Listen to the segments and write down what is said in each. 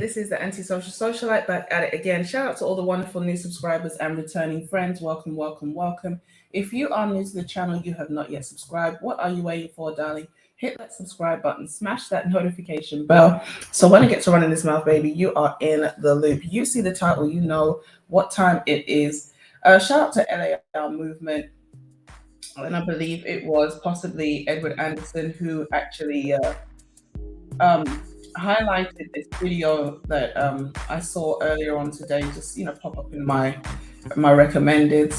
This is the Antisocial Socialite back at it again. Shout out to all the wonderful new subscribers and returning friends. Welcome, welcome, welcome. If you are new to the channel, you have not yet subscribed. What are you waiting for, darling? Hit that subscribe button, smash that notification bell. So when it gets to running this mouth, baby, you are in the loop. You see the title, you know what time it is. Shout out to LAL Movement. And I believe it was possibly Edward Anderson who actually um, highlighted this video that I saw earlier on today. Just pop up in my recommended.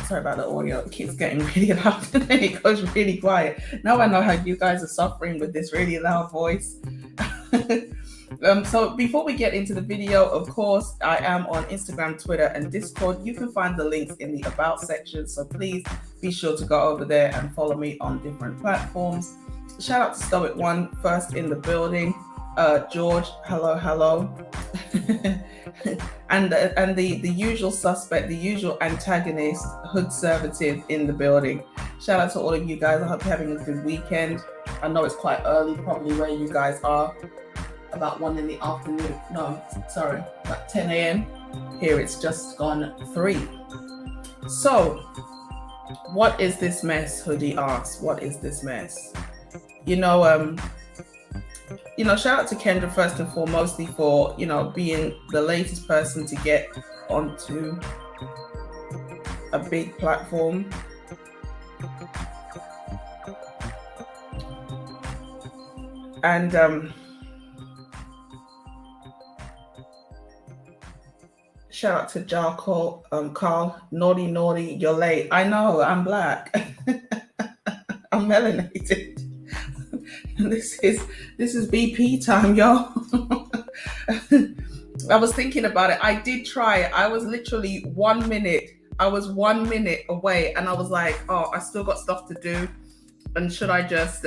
Sorry about the audio. It keeps getting really loud and then it goes really quiet. Now I know how you guys are suffering with this really loud voice. So before we get into the video, of course, I am on Instagram, Twitter, and Discord. You can find the links in the About section. So please be sure to go over there and follow me on different platforms. Shout out to Stoic One, first in the building. George, hello. and the usual suspect, the usual antagonist, Hood Servative in the building. Shout out to all of you guys. I hope you're having a good weekend. I know it's quite early, probably where you guys are. About 1 in the afternoon. No, sorry, about 10 a.m. Here it's just gone 3. So, what is this mess? Hoodie asks. What is this mess? Shout out to Kendra first and foremostly for, being the latest person to get onto a big platform. And shout out to Jarko, Carl, naughty, you're late. I know, I'm black. I'm melanated. This is BP time, yo. I was thinking about it. I did try it. I was literally 1 minute. I was 1 minute away, and I was like, "Oh, I still got stuff to do." And should I just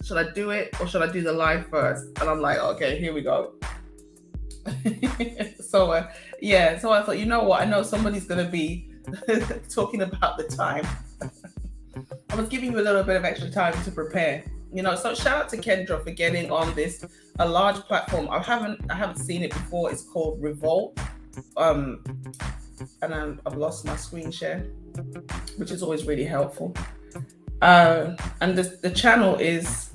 should I do it or should I do the live first? And I'm like, okay, here we go. So I thought, you know what? I know somebody's gonna be talking about the time. I was giving you a little bit of extra time to prepare. So shout out to Kendra for getting on this a large platform. I haven't seen it before. It's called Revolt. And I've lost my screen share, which is always really helpful. And the channel is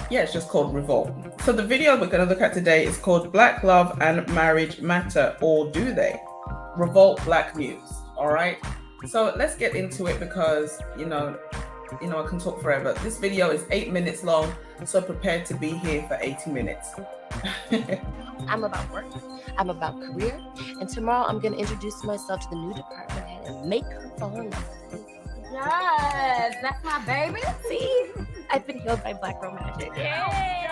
it's just called Revolt. So the video we're going to look at today is called Black Love and Marriage Matter, or Do They? Revolt Black News. All right. So let's get into it because, I can talk forever. This video is 8 minutes long, so prepare to be here for 80 minutes. I'm about work. I'm about career. And tomorrow I'm going to introduce myself to the new department head and make her fall in love. Yes, that's my baby. See, I've been healed by Black romantic. Yay!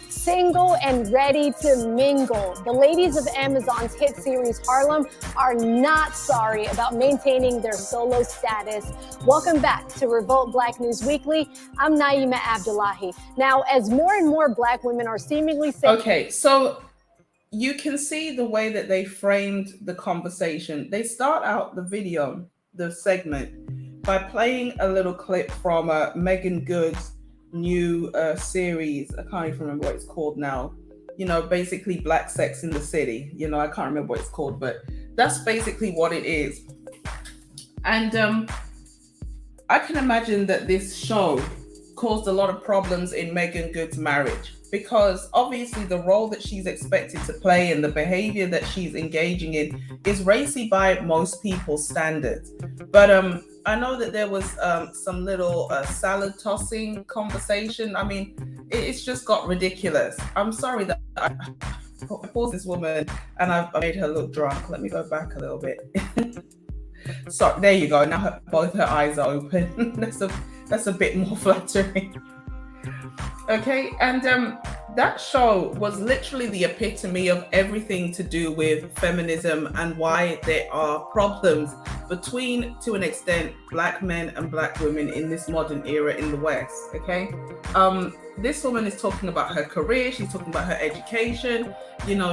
Single and ready to mingle. The ladies of Amazon's hit series Harlem are not sorry about maintaining their solo status. Welcome back to Revolt Black News Weekly. I'm Naima Abdullahi. Now, as more and more Black women are seemingly saying... Okay, so you can see the way that they framed the conversation. They start out the video, the segment, by playing a little clip from Megan Good's new series. I can't even remember what it's called now. Basically Black Sex in the City. I can't remember what it's called, but that's basically what it is. And I can imagine that this show caused a lot of problems in Megan Good's marriage, because obviously the role that she's expected to play and the behavior that she's engaging in is racy by most people's standards. But I know that there was some little salad tossing conversation. I mean, it's just got ridiculous. I'm sorry that I paused this woman and I made her look drunk. Let me go back a little bit. So there you go. Now both her eyes are open. That's a bit more flattering. Okay, and that show was literally the epitome of everything to do with feminism and why there are problems between, to an extent, Black men and Black women in this modern era in the West. Okay, this woman is talking about her career. She's talking about her education.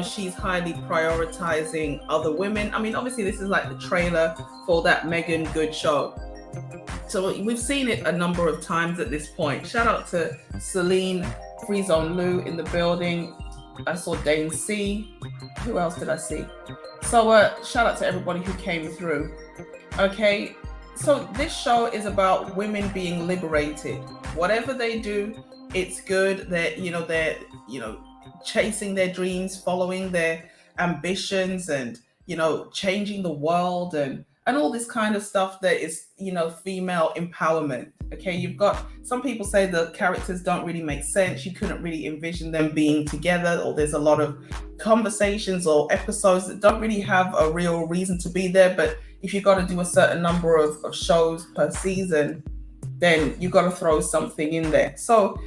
She's highly prioritizing other women. I mean, obviously this is like the trailer for that Megan Good show. So we've seen it a number of times at this point. Shout out to Celine, Free Zone Lou in the building. I saw Dane C. Who else did I see? So shout out to everybody who came through. Okay, so this show is about women being liberated. Whatever they do, it's good. They're chasing their dreams, following their ambitions, and changing the world and all this kind of stuff that is female empowerment. Okay, you've got some people say the characters don't really make sense. You couldn't really envision them being together, or there's a lot of conversations or episodes that don't really have a real reason to be there. But if you've got to do a certain number of shows per season, then you've got to throw something in there. So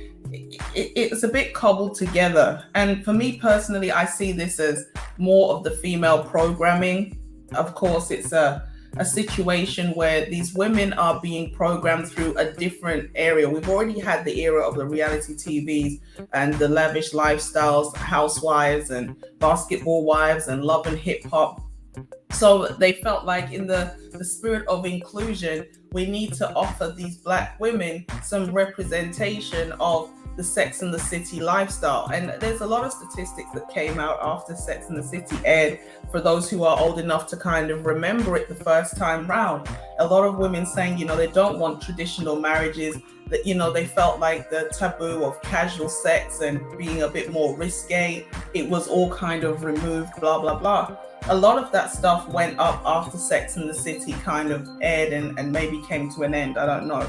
it's a bit cobbled together. And for me personally, I see this as more of the female programming. Of course, it's a situation where these women are being programmed through a different area. We've already had the era of the reality TVs and the lavish lifestyles, housewives and basketball wives and love and hip hop. So they felt like in the spirit of inclusion, we need to offer these Black women some representation of the Sex and the City lifestyle. And there's a lot of statistics that came out after Sex and the City aired, for those who are old enough to kind of remember it the first time round. A lot of women saying, they don't want traditional marriages, that, they felt like the taboo of casual sex and being a bit more risque, it was all kind of removed, blah, blah, blah. A lot of that stuff went up after Sex and the City kind of aired and maybe came to an end, I don't know.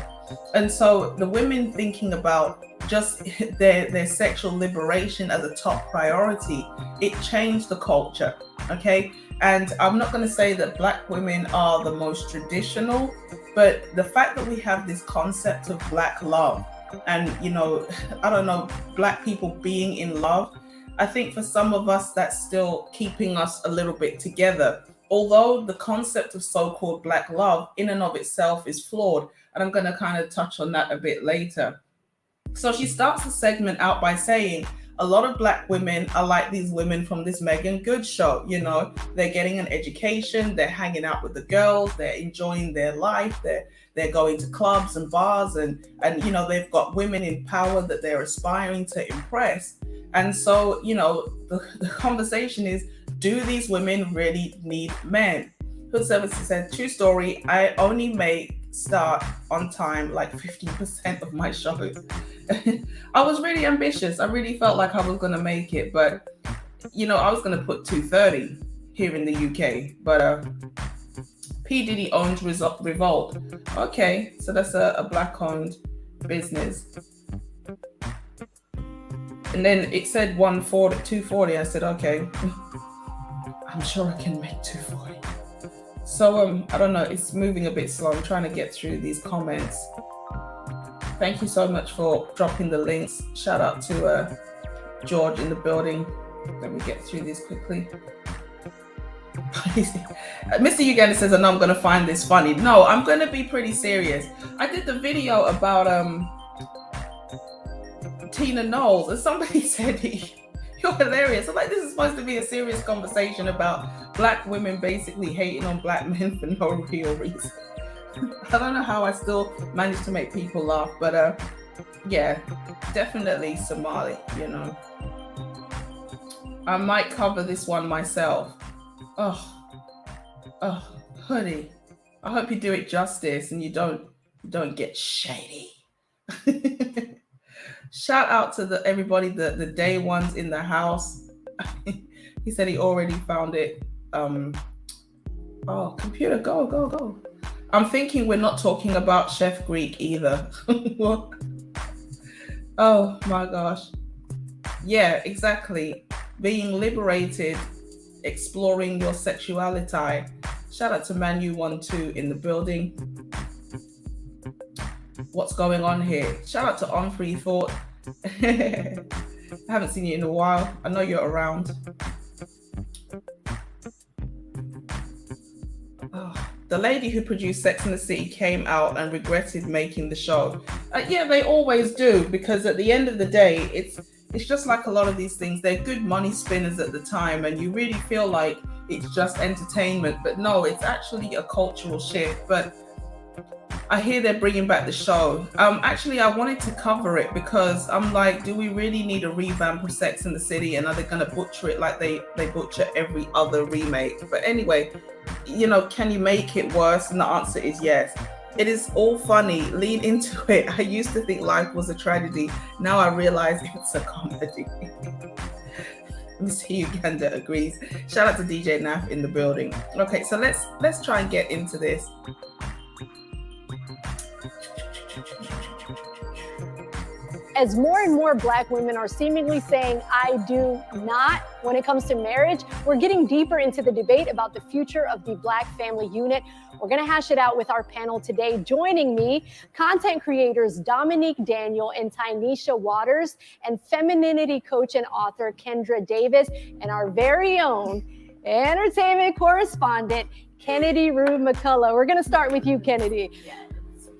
And so the women thinking about just their sexual liberation as a top priority, it changed the culture, okay? And I'm not going to say that Black women are the most traditional, but the fact that we have this concept of Black love and, I don't know, Black people being in love, I think for some of us, that's still keeping us a little bit together. Although the concept of so-called Black love in and of itself is flawed, and I'm going to kind of touch on that a bit later. So she starts the segment out by saying a lot of Black women are like these women from this Megan Good show. They're getting an education, they're hanging out with the girls, they're enjoying their life, they're going to clubs and bars, and they've got women in power that they're aspiring to impress. And so, the conversation is, do these women really need men? Hood Services said, true story, I only make start on time like 15% of my shows. I was really ambitious. I really felt like I was going to make it, but I was going to put 2:30 here in the UK, but P. Diddy owns Revolt. Okay, so that's a Black owned business. And then it said 240. I said, okay, I'm sure I can make 240. So I don't know, it's moving a bit slow. I'm trying to get through these comments. Thank you so much for dropping the links. Shout out to George in the building. Let me get through these quickly. Mr. Uganda says, I know I'm going to find this funny. No, I'm going to be pretty serious. I did the video about Tina Knowles, and somebody said, you're hilarious. I'm like, this is supposed to be a serious conversation about Black women basically hating on Black men for no real reason. I don't know how I still managed to make people laugh, but yeah, definitely Somali, I might cover this one myself. Oh, honey, I hope you do it justice and you don't get shady. Shout out to everybody, the day ones in the house. He said he already found it. Computer, go. I'm thinking we're not talking about Chef Greek either. Oh my gosh. Yeah, exactly. Being liberated, exploring your sexuality. Shout out to Manu12 in the building. What's going on here? Shout out to On Free Thought. I haven't seen you in a while. I know you're around. The lady who produced Sex and the City came out and regretted making the show. Yeah, they always do, because at the end of the day, it's just like a lot of these things. They're good money spinners at the time, and you really feel like it's just entertainment. But no, it's actually a cultural shift. But I hear they're bringing back the show. Actually, I wanted to cover it because I'm like, do we really need a revamp of Sex and the City? And are they going to butcher it like they butcher every other remake? But anyway, can you make it worse? And the answer is yes. It is all funny. Lean into it. I used to think life was a tragedy. Now I realize it's a comedy. Mr. Uganda agrees. Shout out to DJ Naf in the building. Okay, so let's try and get into this. As more and more Black women are seemingly saying, I do not, when it comes to marriage, we're getting deeper into the debate about the future of the Black family unit. We're going to hash it out with our panel today. Joining me, content creators Dominique Daniel and Tynesha Waters, and femininity coach and author Kendra Davis, and our very own entertainment correspondent, Kennedy Rue McCullough. We're going to start with you, Kennedy. Yes.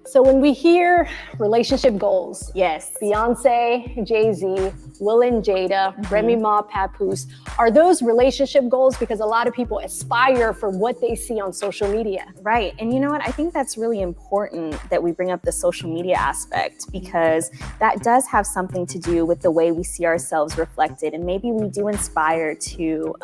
So when we hear relationship goals, Yes. Beyonce, Jay-Z, Will and Jada, Remy Ma, Papoose, are those relationship goals? Because a lot of people aspire for what they see on social media. Right. And you know what? I think that's really important that we bring up the social media aspect, because that does have something to do with the way we see ourselves reflected. And maybe we do inspire to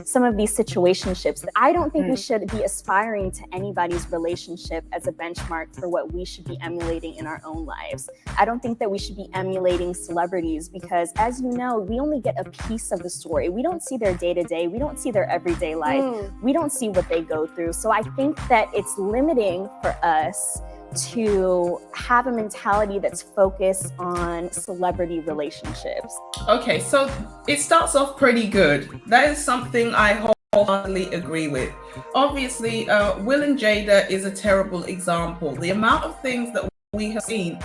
some of these situationships. I don't think we should be aspiring to anybody's relationship as a benchmark for what we should be emulating in our own lives. I don't think that we should be emulating celebrities because, as you know, we only get a piece of the story. We don't see their day-to-day. We don't see their everyday life. We don't see what they go through. So I think that it's limiting for us to have a mentality that's focused on celebrity relationships. Okay, so it starts off pretty good. That is something I wholeheartedly agree with. Obviously, Will and Jada is a terrible example. The amount of things that we have seen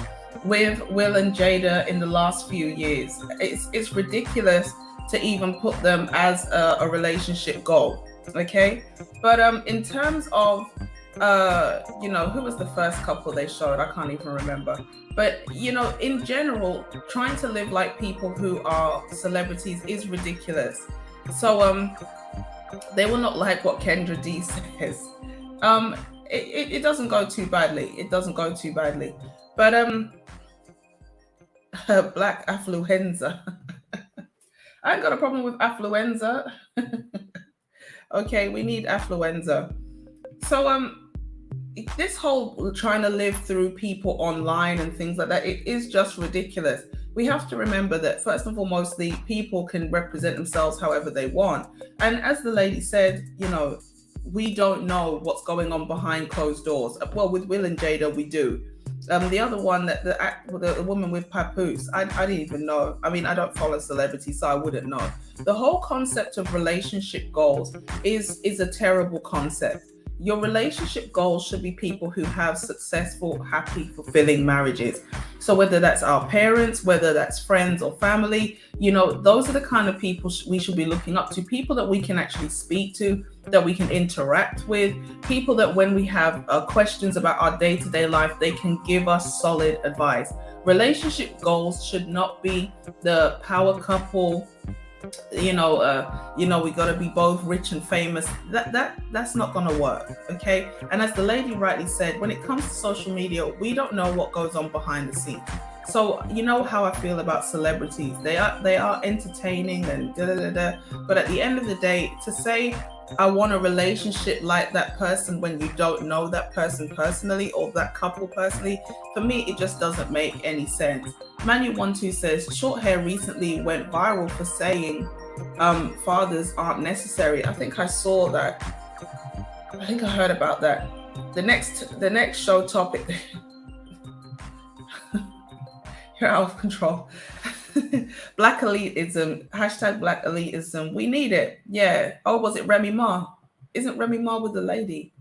with Will and Jada in the last few years, it's ridiculous to even put them as a relationship goal. Okay, but in terms of who was the first couple they showed? I can't even remember. But in general, trying to live like people who are celebrities is ridiculous. So they will not like what Kendra D says. It doesn't go too badly. It doesn't go too badly. But Black affluenza. I ain't got a problem with affluenza. Okay, we need affluenza. So this whole trying to live through people online and things like that, it is just ridiculous. We have to remember that first and foremost, the people can represent themselves however they want. And as the lady said, we don't know what's going on behind closed doors. Well, with Will and Jada, we do. The other one, that the woman with Papoose, I didn't even know. I mean, I don't follow celebrities, so I wouldn't know. The whole concept of relationship goals is a terrible concept. Your relationship goals should be people who have successful, happy, fulfilling marriages. So whether that's our parents, whether that's friends or family, those are the kind of people we should be looking up to. People that we can actually speak to, that we can interact with, people that when we have questions about our day-to-day life, they can give us solid advice. Relationship goals should not be the power couple, we got to be both rich and famous. That's not going to work. Okay. And as the lady rightly said, when it comes to social media, we don't know what goes on behind the scenes. So you know how I feel about celebrities. They are entertaining and but at the end of the day, to say I want a relationship like that person when you don't know that person personally or that couple personally, for me, it just doesn't make any sense. Manu12 says, short hair recently went viral for saying fathers aren't necessary. I think I saw that. I think I heard about that. The next show topic. You're out of control. Black elitism, hashtag Black elitism. We need it. Yeah. Oh, was it Remy Ma? Isn't Remy Ma with the lady?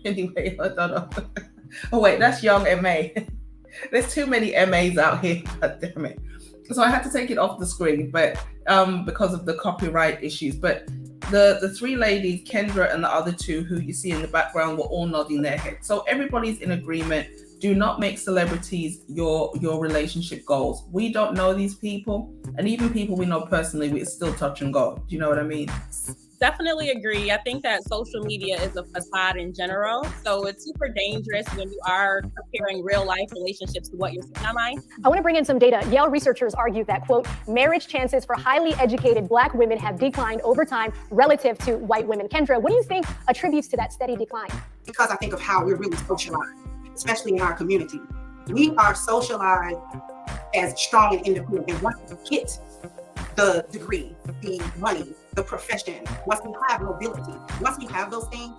Anyway, I don't know. Oh wait, that's young MA. There's too many MAs out here. God damn it. So I had to take it off the screen, but because of the copyright issues. But the three ladies, Kendra and the other two who you see in the background, were all nodding their heads. So everybody's in agreement. Do not make celebrities your relationship goals. We don't know these people, and even people we know personally, we still touch and go. Do you know what I mean? definitely agree. I think that social media is a facade in general. So it's super dangerous when you are comparing real life relationships to what you're seeing online. I want to bring in some data. Yale researchers argue that, quote, marriage chances for highly educated Black women have declined over time relative to white women. Kendra, what do you think attributes to that steady decline? Because I think of how we're really socialized, especially in our community. We are socialized as strong and independent. And once you get the degree, the money, the profession, once we have mobility, once we have those things,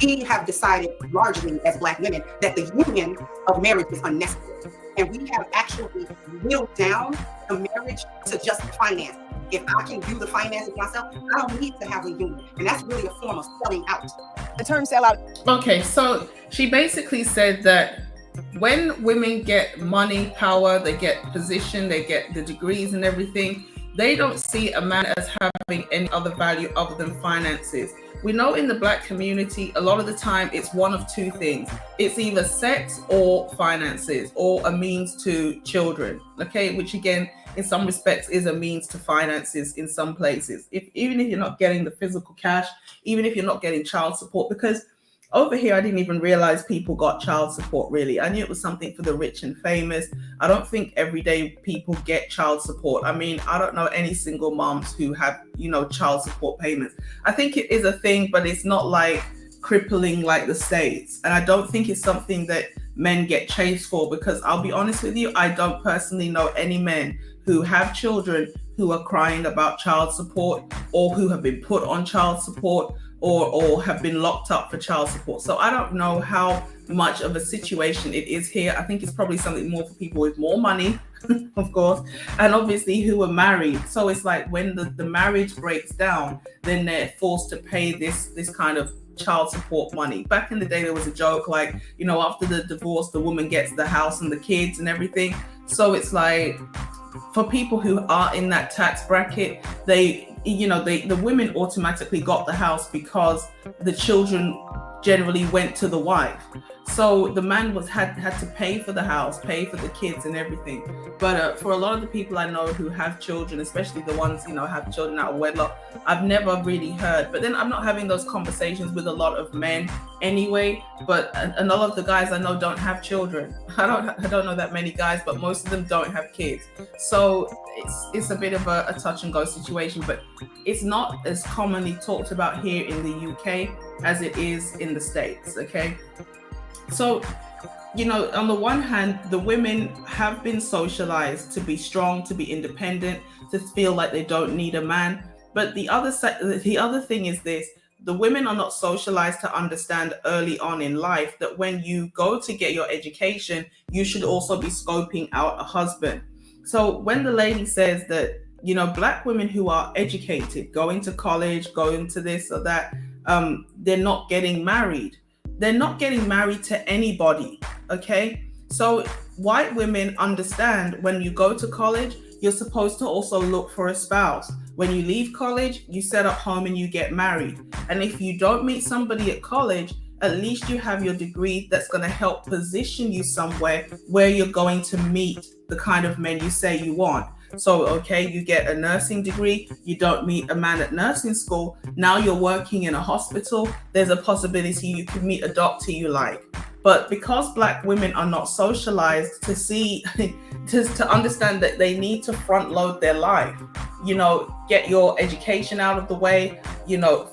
we have decided largely as Black women that the union of marriage is unnecessary. And we have actually whittled down the marriage to just finance. If I can do the finances myself, I don't need to have a union. And that's really a form of selling out. The term sell out. Okay, so she basically said that when women get money, power, they get position, they get the degrees and everything, they don't see a man as having any other value other than finances. We know in the Black community, a lot of the time it's one of two things. It's either sex or finances or a means to children, okay? Which again, in some respects is a means to finances in some places. Even if you're not getting the physical cash, even if you're not getting child support, because over here, I didn't even realize people got child support, really. I knew it was something for the rich and famous. I don't think everyday people get child support. I mean, I don't know any single moms who have, child support payments. I think it is a thing, but it's not like crippling like the States. And I don't think it's something that men get chased for, because I'll be honest with you, I don't personally know any men who have children who are crying about child support or who have been put on child support or have been locked up for child support. So I don't know how much of a situation it is here. I think it's probably something more for people with more money, of course, and obviously who are married. So it's like when the marriage breaks down, then they're forced to pay this kind of child support money. Back in the day, there was a joke like, after the divorce, the woman gets the house and the kids and everything. So it's like, for people who are in that tax bracket, the women automatically got the house because the children generally went to the wife. So the man had to pay for the house, pay for the kids and everything. But for a lot of the people I know who have children, especially the ones, have children out of wedlock, I've never really heard. But then I'm not having those conversations with a lot of men anyway. But a lot of the guys I know don't have children. I don't know that many guys, but most of them don't have kids. So it's a bit of a touch and go situation, but it's not as commonly talked about here in the UK as it is in the States, okay? So, on the one hand, the women have been socialized to be strong, to be independent, to feel like they don't need a man. But the other thing is this: the women are not socialized to understand early on in life that when you go to get your education, you should also be scoping out a husband. So when the lady says that, Black women who are educated, going to college, going to this or that, they're not getting married. They're not getting married to anybody, okay? So white women understand when you go to college, you're supposed to also look for a spouse. When you leave college, you set up home and you get married. And if you don't meet somebody at college, at least you have your degree that's going to help position you somewhere where you're going to meet the kind of men you say you want. So, okay, you get a nursing degree, you don't meet a man at nursing school, now you're working in a hospital, there's a possibility you could meet a doctor you like. But because Black women are not socialized to see, to understand that they need to front load their life, get your education out of the way,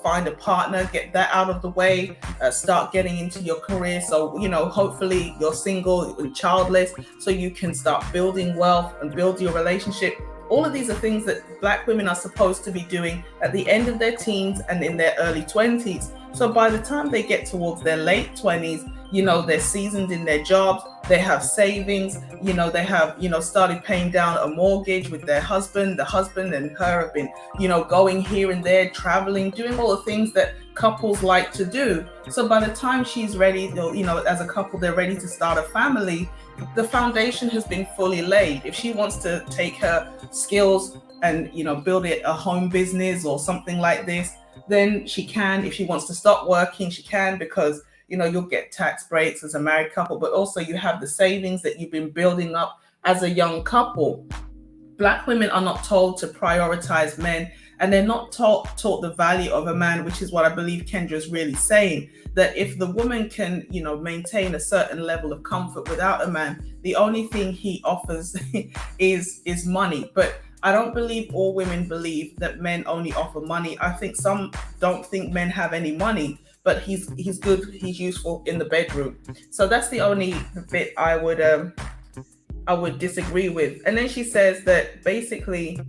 find a partner, get that out of the way, start getting into your career. So, hopefully you're single and childless so you can start building wealth and build your relationship. All of these are things that Black women are supposed to be doing at the end of their teens and in their early 20s. So by the time they get towards their late 20s, they're seasoned in their jobs, they have savings, they have, started paying down a mortgage with their husband. The husband and her have been, going here and there, traveling, doing all the things that couples like to do. So by the time she's ready, as a couple, they're ready to start a family, the foundation has been fully laid. If she wants to take her skills and, build a home business or something like this, then she can. If she wants to stop working, she can, because you'll get tax breaks as a married couple, but also you have the savings that you've been building up as a young couple. Black women are not told to prioritize men and they're not taught the value of a man, which is what I believe Kendra is really saying, that if the woman can, maintain a certain level of comfort without a man, the only thing he offers is money. But I don't believe all women believe that men only offer money. I think some don't think men have any money, but he's good, he's useful in the bedroom. So that's the only bit I would disagree with. And then she says that basically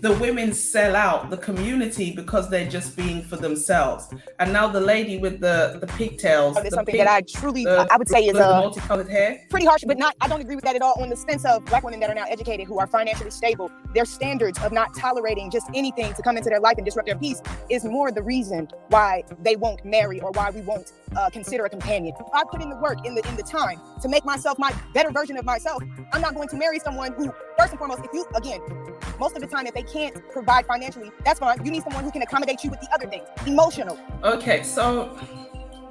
the women sell out the community because they're just being for themselves. And now the lady with the pigtails, It's something that I truly, I would say is the multicolored hair. pretty harsh, but I don't agree with that at all, on the sense of Black women that are now educated, who are financially stable. Their standards of not tolerating just anything to come into their life and disrupt their peace is more the reason why they won't marry, or why we won't consider a companion. If I put in the work, in the time to make myself my better version of myself, I'm not going to marry someone who, first and foremost, most of the time, if they can't provide financially, that's fine. You need someone who can accommodate you with the other things, emotional. Okay, so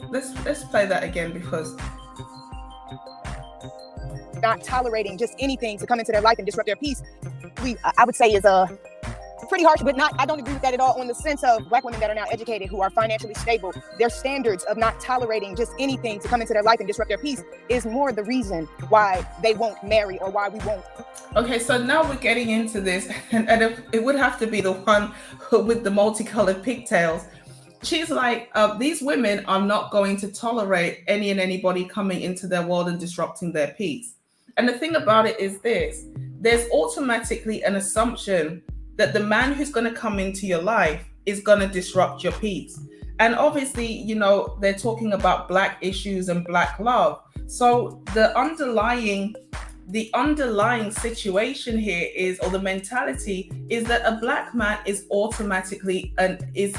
let's play that again, because not tolerating just anything to come into their life and disrupt their peace, I would say is pretty harsh, but I don't agree with that at all, on the sense of Black women that are now educated, who are financially stable. Their standards of not tolerating just anything to come into their life and disrupt their peace is more the reason why they won't marry, or why we won't. Okay, so now we're getting into this, and it would have to be the one with the multicolored pigtails. She's like, these women are not going to tolerate any and anybody coming into their world and disrupting their peace. And the thing about it is this: there's automatically an assumption that the man who's going to come into your life is going to disrupt your peace. And obviously, they're talking about Black issues and Black love. So the underlying situation here is, or the mentality is, that a Black man is automatically, and is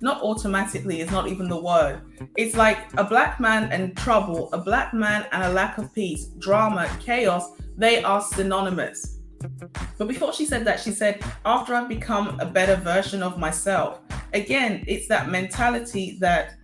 not automatically, is not even the word. It's like a Black man and trouble, a Black man and a lack of peace, drama, chaos, they are synonymous. But before she said that, she said, after I've become a better version of myself. Again, it's that mentality that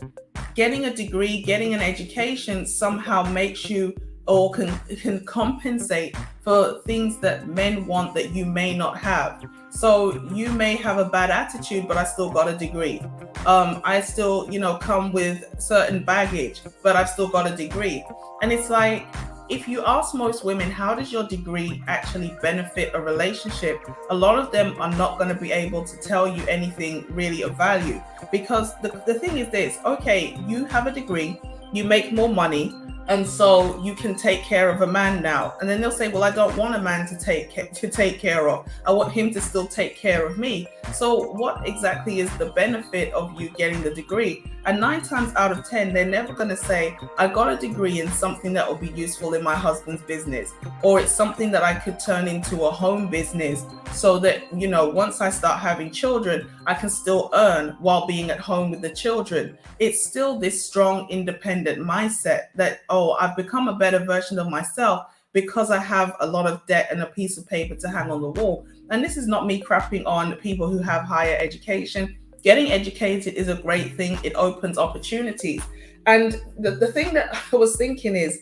getting a degree, getting an education somehow makes you, or can compensate for things that men want that you may not have. So you may have a bad attitude, but I still got a degree. I still, come with certain baggage, but I've still got a degree. And it's like, if you ask most women, how does your degree actually benefit a relationship? A lot of them are not going to be able to tell you anything really of value, because the thing is this: okay, you have a degree, you make more money, and so you can take care of a man now. And then they'll say, well, I don't want a man to take care of. I want him to still take care of me. So what exactly is the benefit of you getting the degree? And 9 times out of 10, they're never going to say, I got a degree in something that will be useful in my husband's business, or it's something that I could turn into a home business, so that, once I start having children, I can still earn while being at home with the children. It's still this strong, independent mindset that, I've become a better version of myself because I have a lot of debt and a piece of paper to hang on the wall. And this is not me crapping on people who have higher education. Getting educated is a great thing. It opens opportunities. And the thing that I was thinking is,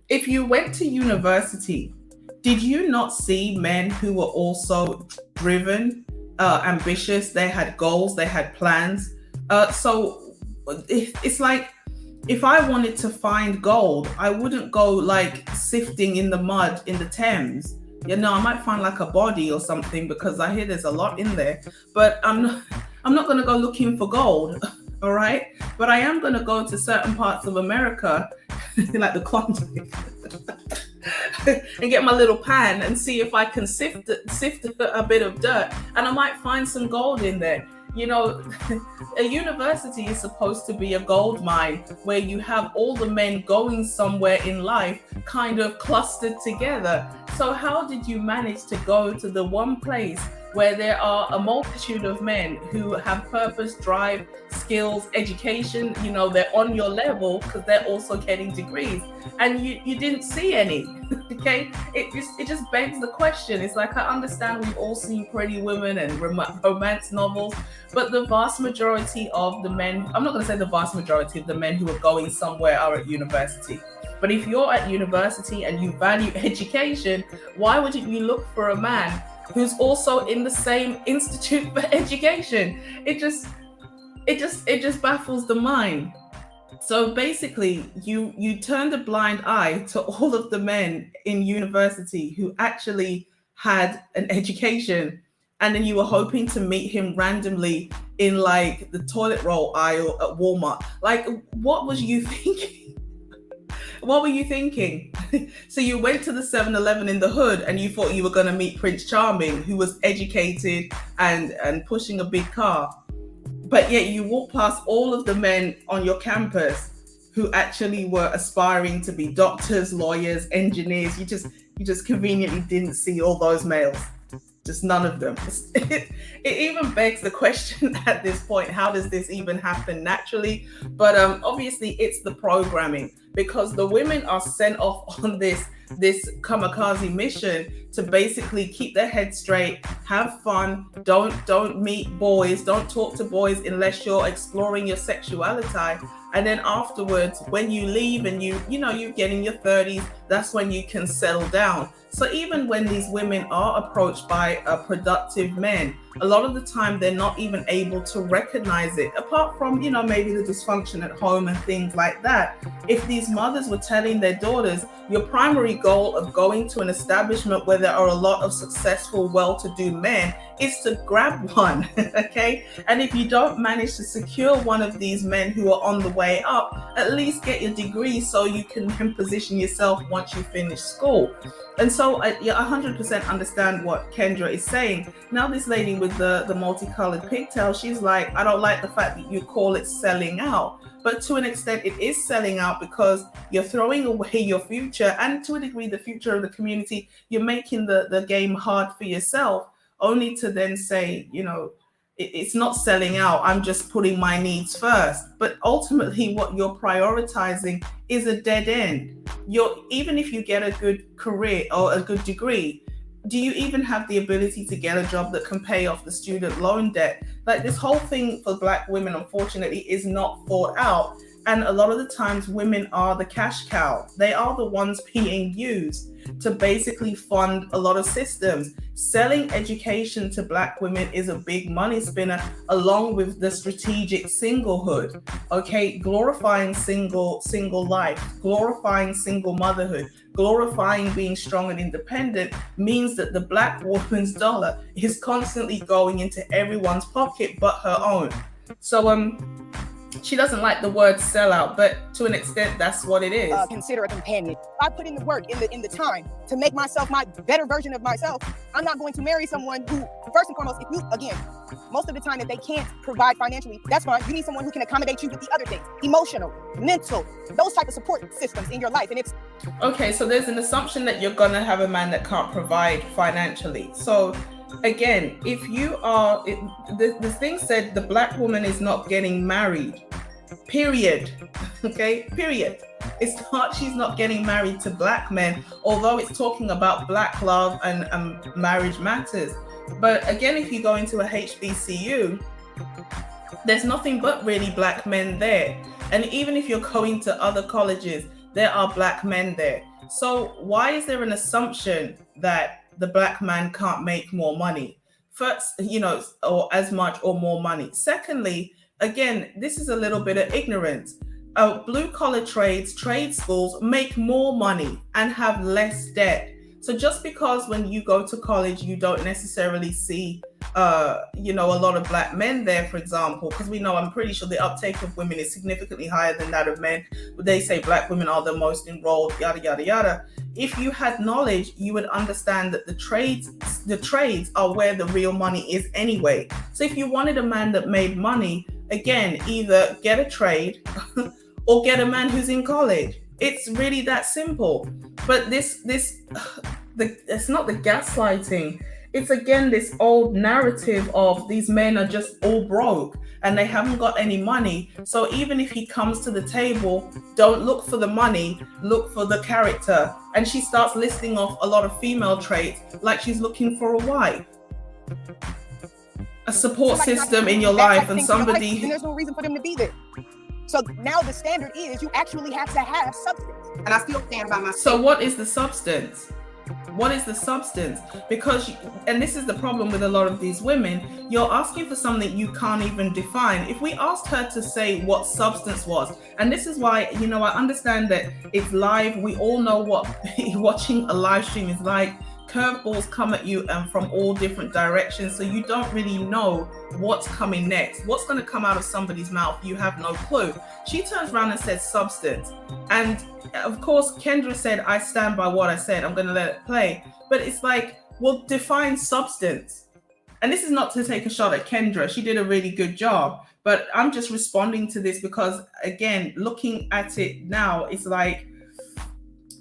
if you went to university, did you not see men who were also driven, ambitious? They had goals, they had plans. So it's like, if I wanted to find gold, I wouldn't go like sifting in the mud in the Thames. I might find like a body or something, because I hear there's a lot in there. But I'm not going to go looking for gold, all right? But I am going to go to certain parts of America, like the Klondike, and get my little pan and see if I can sift a bit of dirt, and I might find some gold in there. A university is supposed to be a gold mine where you have all the men going somewhere in life kind of clustered together. So how did you manage to go to the one place where there are a multitude of men who have purpose, drive, skills, education? They're on your level because they're also getting degrees, and you didn't see any. Okay, it just begs the question. It's like, I understand we've all seen Pretty Women and romance novels, but the vast majority of the men, I'm not going to say the vast majority of the men who are going somewhere are at university. But if you're at university and you value education, why wouldn't you look for a man who's also in the same institute for education? It just baffles the mind. So basically, you turned a blind eye to all of the men in university who actually had an education, and then you were hoping to meet him randomly in like the toilet roll aisle at Walmart. Like, what was you thinking? What were you thinking? So you went to the 7-Eleven in the hood and you thought you were going to meet Prince Charming, who was educated and pushing a big car. But yet you walk past all of the men on your campus who actually were aspiring to be doctors, lawyers, engineers. You just conveniently didn't see all those males. Just none of them. It even begs the question at this point, how does this even happen naturally? But obviously it's the programming, because the women are sent off on this kamikaze mission to basically keep their head straight, have fun, don't meet boys, don't talk to boys unless you're exploring your sexuality. And then afterwards, when you leave and you get in your 30s, that's when you can settle down. So even when these women are approached by productive men, a lot of the time they're not even able to recognize it, apart from, maybe the dysfunction at home and things like that. If these mothers were telling their daughters, your primary goal of going to an establishment where there are a lot of successful, well-to-do men is to grab one, okay? And if you don't manage to secure one of these men who are on the way up, at least get your degree so you can then position yourself once you finish school. And so I 100% understand what Kendra is saying. Now this lady with the multicolored pigtail, she's like, I don't like the fact that you call it selling out. But to an extent, it is selling out because you're throwing away your future, and to a degree, the future of the community. You're making the game hard for yourself, only to then say, it's not selling out. I'm just putting my needs first. But ultimately, what you're prioritizing is a dead end. Even if you get a good career or a good degree, do you even have the ability to get a job that can pay off the student loan debt? Like, this whole thing for Black women, unfortunately, is not thought out. And a lot of the times women are the cash cow. They are the ones being used to basically fund a lot of systems. Selling education to Black women is a big money spinner, along with the strategic singlehood. Okay, glorifying single life, glorifying single motherhood, glorifying being strong and independent means that the Black woman's dollar is constantly going into everyone's pocket but her own. So she doesn't like the word sellout, but to an extent, that's what it is. Consider a companion. I put in the work, in the time to make myself my better version of myself. I'm not going to marry someone who, first and foremost, most of the time, if they can't provide financially, that's fine. You need someone who can accommodate you with the other things, emotional, mental, those type of support systems in your life. And it's okay. So there's an assumption that you're gonna have a man that can't provide financially. So again, if you are, the thing said, the Black woman is not getting married, period. Okay, period. It's not, she's not getting married to Black men, although it's talking about Black love and marriage matters. But again, if you go into a HBCU, there's nothing but really Black men there. And even if you're going to other colleges, there are Black men there. So why is there an assumption that the Black man can't make more money? First, or as much or more money. Secondly, again, this is a little bit of ignorance. Blue collar trades, trade schools make more money and have less debt. So just because when you go to college, you don't necessarily see, a lot of Black men there, for example, because I'm pretty sure the uptake of women is significantly higher than that of men. But they say Black women are the most enrolled, yada, yada, yada. If you had knowledge, you would understand that the trades are where the real money is anyway. So if you wanted a man that made money, again, either get a trade or get a man who's in college. It's really that simple. But it's not the gaslighting. It's again this old narrative of these men are just all broke and they haven't got any money. So even if he comes to the table, don't look for the money, look for the character. And she starts listing off a lot of female traits, like she's looking for a wife, a support system in your life, and somebody. And there's no reason for them to be there. So now the standard is you actually have to have substance. And I still stand by my So what is the substance? What is the substance? Because, and this is the problem with a lot of these women, you're asking for something you can't even define. If we asked her to say what substance was, and this is why, you know, I understand that it's live. We all know what watching a live stream is like. Curveballs come at you and from all different directions, so you don't really know what's coming next. What's going to come out of somebody's mouth, you have no clue. She turns around and says substance, and of course Kendra said, I stand by what I said, I'm going to let it play. But it's like, well, define substance. And this is not to take a shot at Kendra, she did a really good job, but I'm just responding to this because, again, looking at it now, it's like,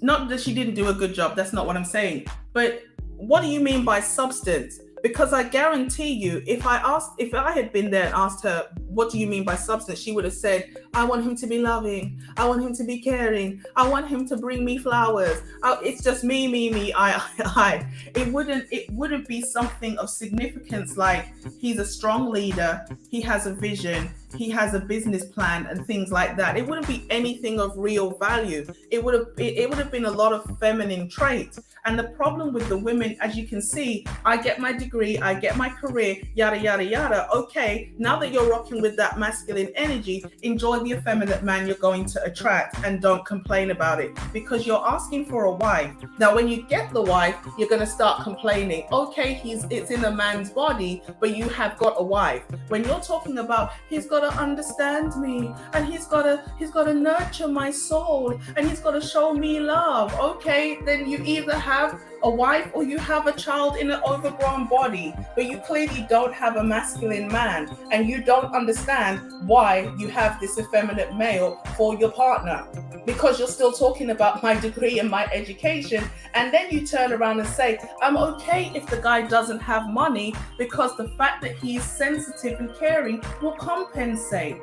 not that she didn't do a good job, that's not what I'm saying, but what do you mean by substance? Because I guarantee you, if I had been there and asked her, what do you mean by substance? She would have said, I want him to be loving. I want him to be caring. I want him to bring me flowers. It's just me, I. It wouldn't be something of significance like he's a strong leader. He has a vision. He has a business plan and things like that. It wouldn't be anything of real value. It would have been a lot of feminine traits. And the problem with the women, as you can see, I get my degree, I get my career, yada, yada, yada. Okay, now that you're rocking with that masculine energy, enjoy the effeminate man you're going to attract and don't complain about it because you're asking for a wife. Now, when you get the wife, you're going to start complaining. Okay, it's in a man's body, but you have got a wife. When you're talking about he's got to understand me and he's got to nurture my soul and he's got to show me love. Okay, then you either have a wife or you have a child in an overgrown body, but you clearly don't have a masculine man and you don't understand why you have this effeminate male for your partner because you're still talking about my degree and my education, and then you turn around and say, I'm okay if the guy doesn't have money because the fact that he's sensitive and caring will compensate.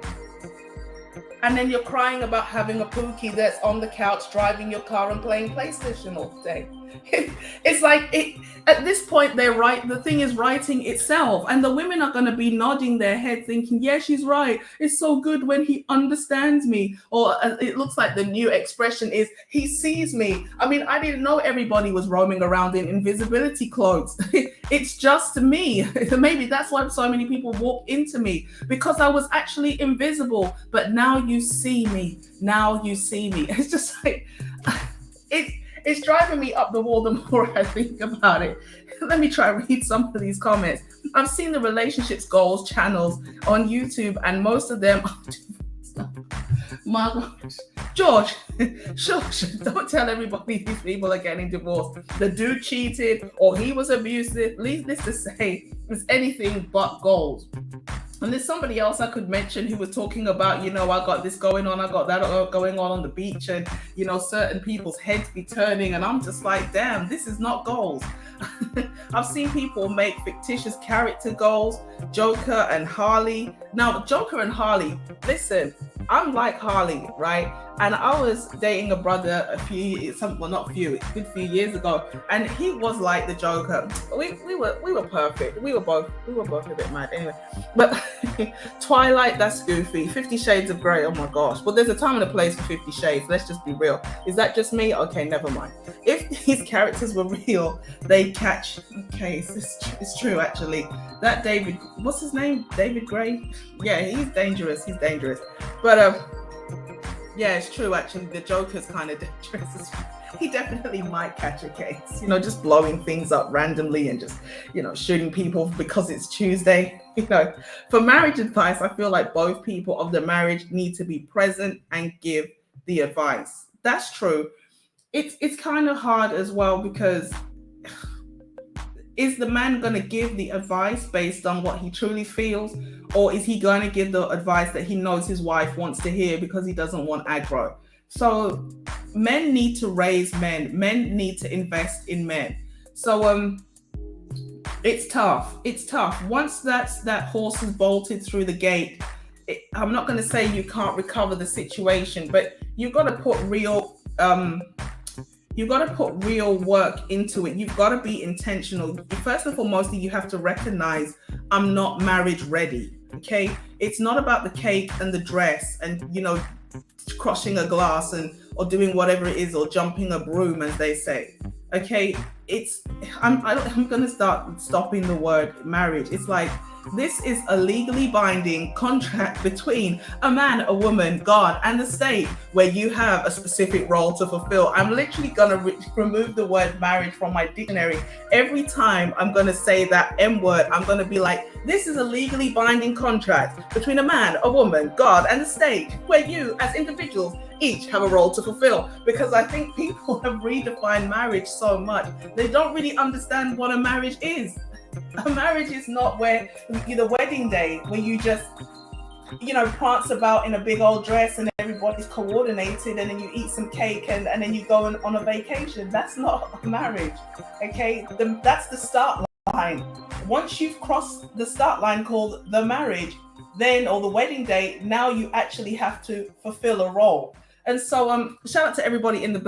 And then you're crying about having a pookie that's on the couch driving your car and playing PlayStation all day. It's like, at this point, the thing is writing itself, and the women are going to be nodding their head thinking, yeah, she's right. It's so good when he understands me. Or it looks like the new expression is he sees me. I mean, I didn't know everybody was roaming around in invisibility clothes. It's just me. Maybe that's why so many people walk into me, because I was actually invisible, but now you see me. Now you see me. It's just like, it's driving me up the wall the more I think about it. Let me try and read some of these comments. I've seen the relationships goals channels on YouTube, and most of them my gosh. George, shush, don't tell everybody these people are getting divorced. The dude cheated or he was abusive. Leave this to say it's anything but goals. And there's somebody else I could mention who was talking about, I got this going on, I got that going on the beach, and, certain people's heads be turning. And I'm just like, damn, this is not goals. I've seen people make fictitious character goals, Joker and Harley. Now, Joker and Harley, listen, I'm like Harley, right? And I was dating a brother a good few years ago, and he was like the Joker. We were perfect. We were both a bit mad anyway. But Twilight, that's goofy. 50 Shades of Grey, oh my gosh. Well, there's a time and a place for 50 Shades. Let's just be real. Is that just me? Okay, never mind. If these characters were real, they'd catch. Okay, it's true actually. That David, what's his name? David Gray? Yeah, he's dangerous. But yeah, it's true actually. The Joker's kind of dangerous. He definitely might catch a case, just blowing things up randomly and just, shooting people because it's Tuesday. For marriage advice, I feel like both people of the marriage need to be present and give the advice. That's true. It's kind of hard as well, because is the man going to give the advice based on what he truly feels, or is he going to give the advice that he knows his wife wants to hear because he doesn't want aggro? So men need to raise men. Men need to invest in men. So it's tough. Once that horse is bolted through the gate, I'm not going to say you can't recover the situation, but you've got to put real work into it. You've got to be intentional. First and foremost, you have to recognize I'm not marriage ready. Okay, it's not about the cake and the dress and, you know, crushing a glass and or doing whatever it is, or jumping a broom, as they say. Okay, I'm gonna start stopping the word marriage. It's like, this is a legally binding contract between a man, a woman, God, and the state, where you have a specific role to fulfill. I'm literally gonna remove the word marriage from my dictionary. Every time I'm gonna say that M word, I'm gonna be like, this is a legally binding contract between a man, a woman, God, and the state, where you as individuals each have a role to fulfill. Because I think people have redefined marriage so much, they don't really understand what a marriage is. A marriage is not where the wedding day, where you just, you know, prance about in a big old dress and everybody's coordinated, and then you eat some cake and then you go on a vacation. That's not a marriage. Okay, that's the start line. Once you've crossed the start line called the marriage, then, or the wedding day, now you actually have to fulfill a role. And so shout out to everybody in the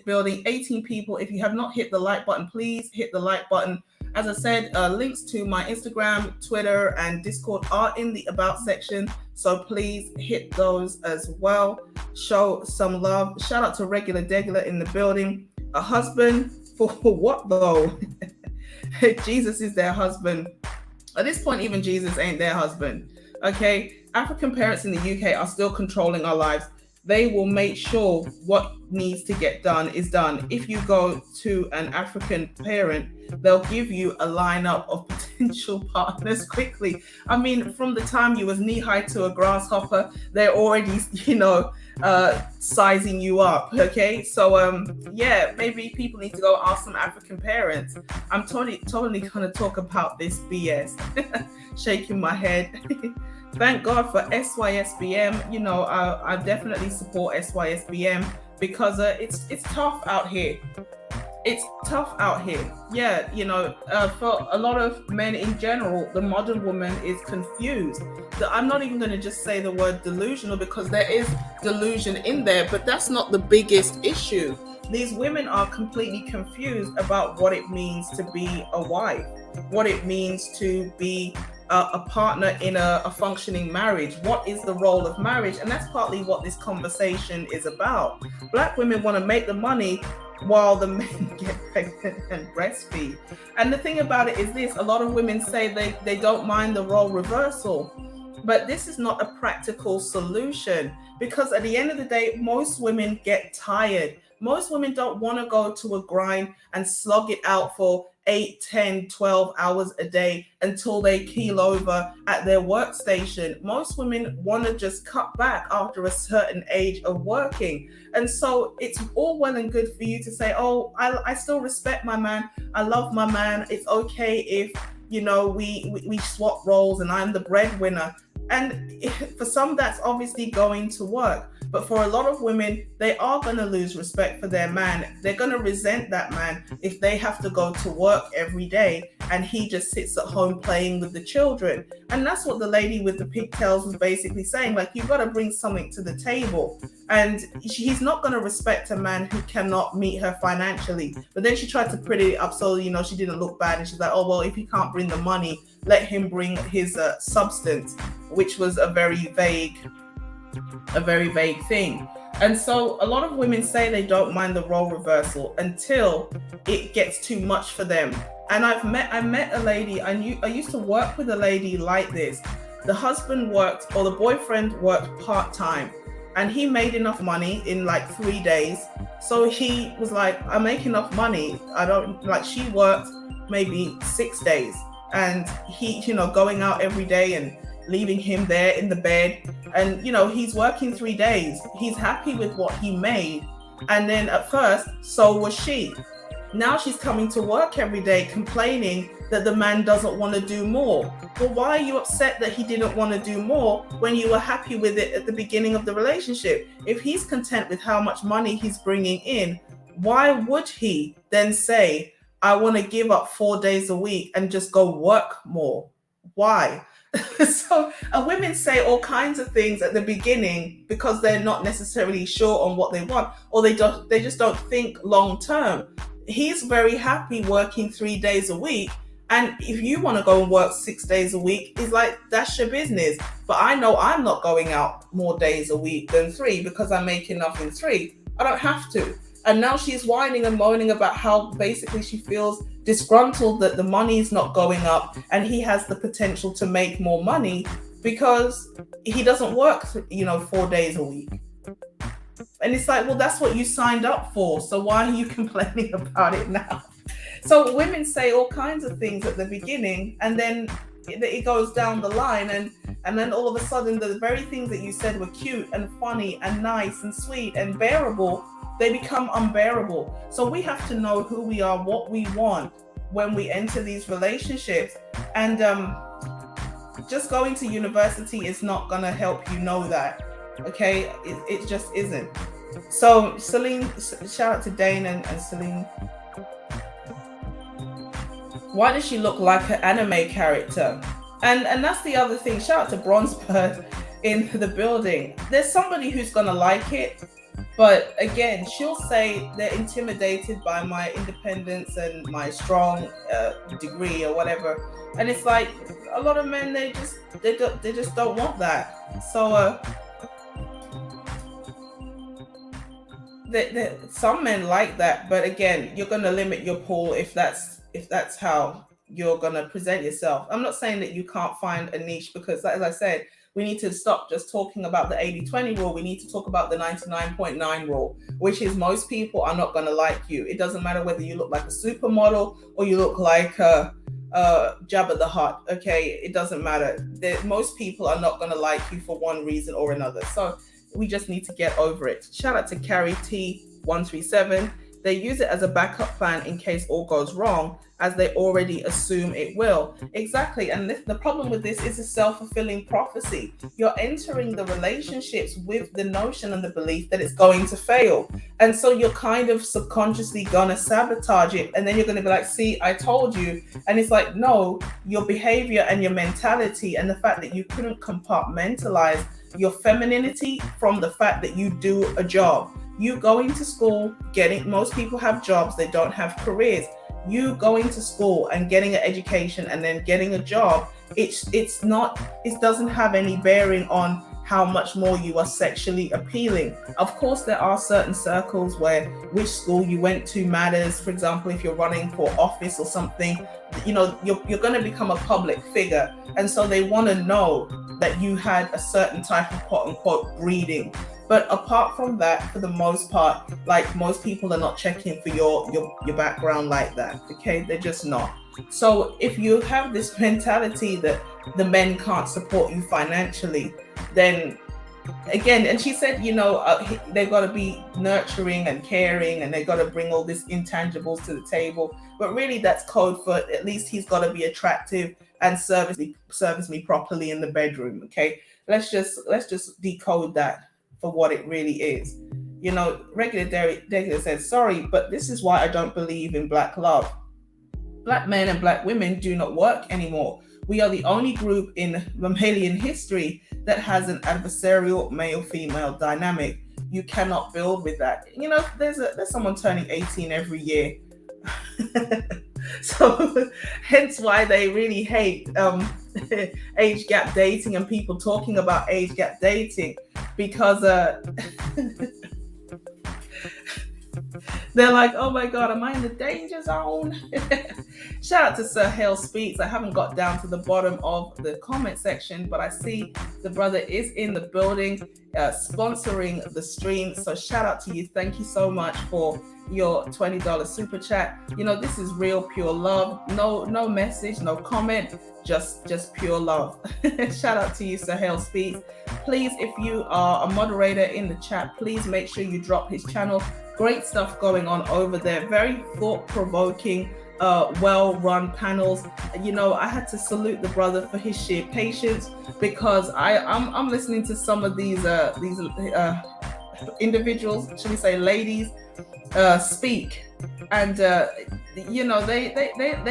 building, 18 people. If you have not hit the like button, please hit the like button. As I said, links to my Instagram, Twitter, and Discord are in the About section. So please hit those as well. Show some love. Shout out to Regular Degular in the building. A husband for what though? Jesus is their husband. At this point, even Jesus ain't their husband. Okay, African parents in the UK are still controlling our lives. They will make sure what needs to get done is done. If you go to an African parent, they'll give you a lineup of potential partners quickly. I mean, from the time you was knee high to a grasshopper, they're already, you know, sizing you up. Okay, so yeah, maybe people need to go ask some African parents. I'm totally gonna talk about this BS. Shaking my head. Thank God for SYSBM. You know, I definitely support SYSBM because it's tough out here. It's tough out here. Yeah, you know, for a lot of men in general, the modern woman is confused. I'm not even going to just say the word delusional, because there is delusion in there, but that's not the biggest issue. These women are completely confused about what it means to be a wife, what it means to be a partner in a functioning marriage. What is the role of marriage? And that's partly what this conversation is about. Black women want to make the money while the men get pregnant and breastfeed. And the thing about it is this: a lot of women say they don't mind the role reversal, but this is not a practical solution, because at the end of the day, most women get tired. Most women don't want to go to a grind and slog it out for 8, 10, 12 hours a day until they keel over at their workstation. Most women want to just cut back after a certain age of working. And so it's all well and good for you to say, oh, I still respect my man. I love my man. It's okay if, you know, we swap roles and I'm the breadwinner. And for some, that's obviously going to work. But for a lot of women, they are going to lose respect for their man. They're going to resent that man if they have to go to work every day and he just sits at home playing with the children. And that's what the lady with the pigtails was basically saying. Like, you've got to bring something to the table. And he's not going to respect a man who cannot meet her financially. But then she tried to pretty it up so, you know, she didn't look bad. And she's like, oh, well, if he can't bring the money, let him bring his substance, which was a very vague thing. And so a lot of women say they don't mind the role reversal until it gets too much for them. And I met a lady, I used to work with a lady like this. The husband worked, or the boyfriend worked part-time, and he made enough money in like 3 days. So he was like, I make enough money. She worked maybe 6 days, and he, you know, going out every day and leaving him there in the bed. And, you know, he's working 3 days. He's happy with what he made. And then at first, so was she. Now she's coming to work every day complaining that the man doesn't want to do more. Well, why are you upset that he didn't want to do more when you were happy with it at the beginning of the relationship? If he's content with how much money he's bringing in, why would he then say, I want to give up 4 days a week and just go work more? Why? So women say all kinds of things at the beginning because they're not necessarily sure on what they want, or they just don't think long term. He's very happy working 3 days a week, And if you want to go and work 6 days a week, it's like, that's your business. But I know I'm not going out more days a week than 3 because I make enough in 3. I don't have to. And now she's whining and moaning about how basically she feels disgruntled that the money is not going up and he has the potential to make more money because he doesn't work, 4 days a week. And it's like, well, that's what you signed up for. So why are you complaining about it now? So women say all kinds of things at the beginning, and then it goes down the line, and then all of a sudden the very things that you said were cute and funny and nice and sweet and bearable, they become unbearable. So we have to know who we are, what we want when we enter these relationships. And just going to university is not going to help you know that. Okay, it just isn't. So Celine, shout out to Dane and Celine. Why does she look like an anime character? And that's the other thing. Shout out to Bronzebird in the building. There's somebody who's gonna like it, but again, she'll say they're intimidated by my independence and my strong degree or whatever. And it's like a lot of men, they just don't want that. So some men like that, but again, you're gonna limit your pool if that's how you're going to present yourself. I'm not saying that you can't find a niche, because as I said, we need to stop just talking about the 80-20 rule. We need to talk about the 99.9 rule, which is most people are not going to like you. It doesn't matter whether you look like a supermodel or you look like Jabba the Hutt. Okay, it doesn't matter. Most people are not going to like you for one reason or another. So we just need to get over it. Shout out to Carrie T137. They use it as a backup plan in case all goes wrong, as they already assume it will. Exactly. And the problem with this is a self-fulfilling prophecy. You're entering the relationships with the notion and the belief that it's going to fail. And so you're kind of subconsciously going to sabotage it. And then you're going to be like, see, I told you. And it's like, no, your behavior and your mentality and the fact that you couldn't compartmentalize your femininity from the fact that you do a job. You going to school, most people have jobs, they don't have careers. You going to school and getting an education and then getting a job, it doesn't have any bearing on how much more you are sexually appealing. Of course, there are certain circles where which school you went to matters. For example, if you're running for office or something, you're going to become a public figure. And so they want to know that you had a certain type of quote unquote breeding. But apart from that, for the most part, like most people are not checking for your background like that. Okay, they're just not. So if you have this mentality that the men can't support you financially, then again, and she said, they've got to be nurturing and caring, and they've got to bring all these intangibles to the table. But really, that's code for at least he's got to be attractive and service me properly in the bedroom. Okay, let's just decode that for what it really is. Regular Derek said, sorry, but this is why I don't believe in black love. Black men and black women do not work anymore. We are the only group in mammalian history that has an adversarial male-female dynamic. You cannot build with that. There's someone turning 18 every year. So hence why they really hate age gap dating and people talking about age gap dating, because they're like, oh my God, am I in the danger zone? Shout out to Sir Hale Speaks. I haven't got down to the bottom of the comment section, but I see the brother is in the building sponsoring the stream. So shout out to you. Thank you so much for your $20 super chat. This is real pure love. No message, no comment, just pure love. Shout out to you, Sir Hale Speaks. Please, if you are a moderator in the chat, please make sure you drop his channel. Great stuff going on over there. Very thought-provoking, well-run panels. I had to salute the brother for his sheer patience, because I'm listening to some of these individuals, should we say ladies, speak, and they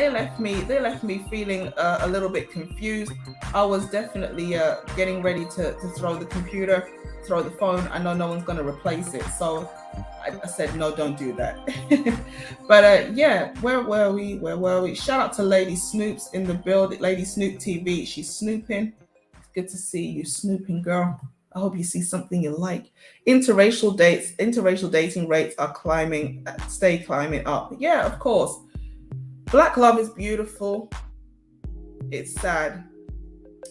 left me feeling a little bit confused. I was definitely getting ready to throw the computer, throw the phone. I know no one's going to replace it, so I said, no, don't do that. But yeah, where were we? Shout out to Lady Snoops in the building. Lady Snoop TV. She's snooping. It's good to see you snooping, girl. I hope you see something you like. Interracial dating rates are stay climbing up. Yeah, of course. Black love is beautiful. It's sad.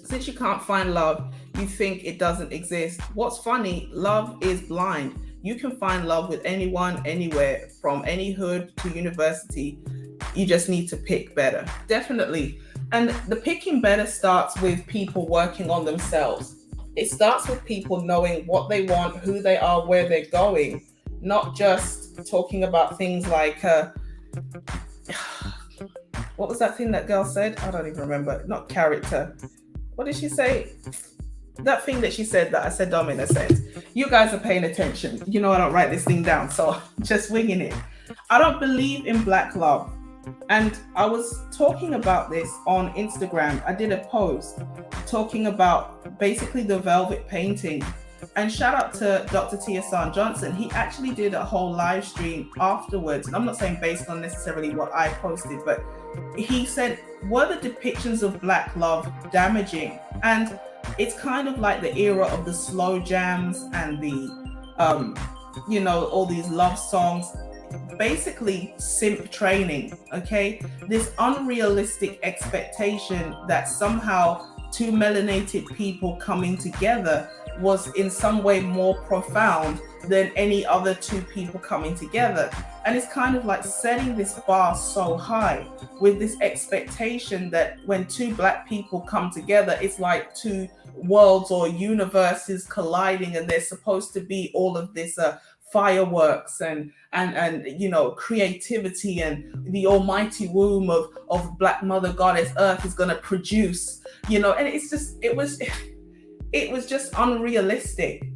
Since you can't find love, you think it doesn't exist. What's funny, love is blind. You can find love with anyone, anywhere, from any hood to university. You just need to pick better. Definitely. And the picking better starts with people working on themselves. It starts with people knowing what they want, who they are, where they're going, not just talking about things like, what was that thing that girl said? I don't even remember. Not character. What did she say? That thing that she said that I said don't make no sense. You guys are paying attention. You know I don't write this thing down, so just winging it. I don't believe in black love. And I was talking about this on Instagram. I did a post talking about basically the velvet painting. And shout out to Dr. Tiesan Johnson. He actually did a whole live stream afterwards. And I'm not saying based on necessarily what I posted, but he said, were the depictions of black love damaging? And it's kind of like the era of the slow jams and the, all these love songs. Basically simp training, okay? This unrealistic expectation that somehow two melanated people coming together was in some way more profound than any other two people coming together. And it's kind of like setting this bar so high with this expectation that when two black people come together, it's like two worlds or universes colliding, and there's supposed to be all of this fireworks and creativity, and the almighty womb of Black Mother Goddess Earth is going to produce, and it was just unrealistic.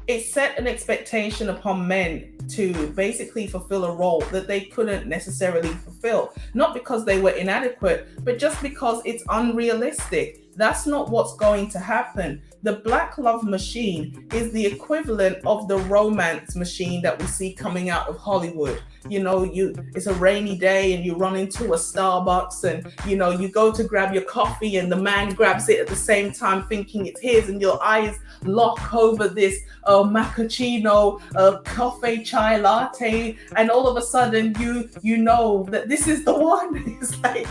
It set an expectation upon men to basically fulfill a role that they couldn't necessarily fulfill, not because they were inadequate, but just because it's unrealistic. That's not what's going to happen. The black love machine is the equivalent of the romance machine that we see coming out of Hollywood. It's a rainy day and you run into a Starbucks and, you go to grab your coffee and the man grabs it at the same time thinking it's his, and your eyes lock over this macchiato, coffee chai latte, and all of a sudden you know that this is the one. It's like,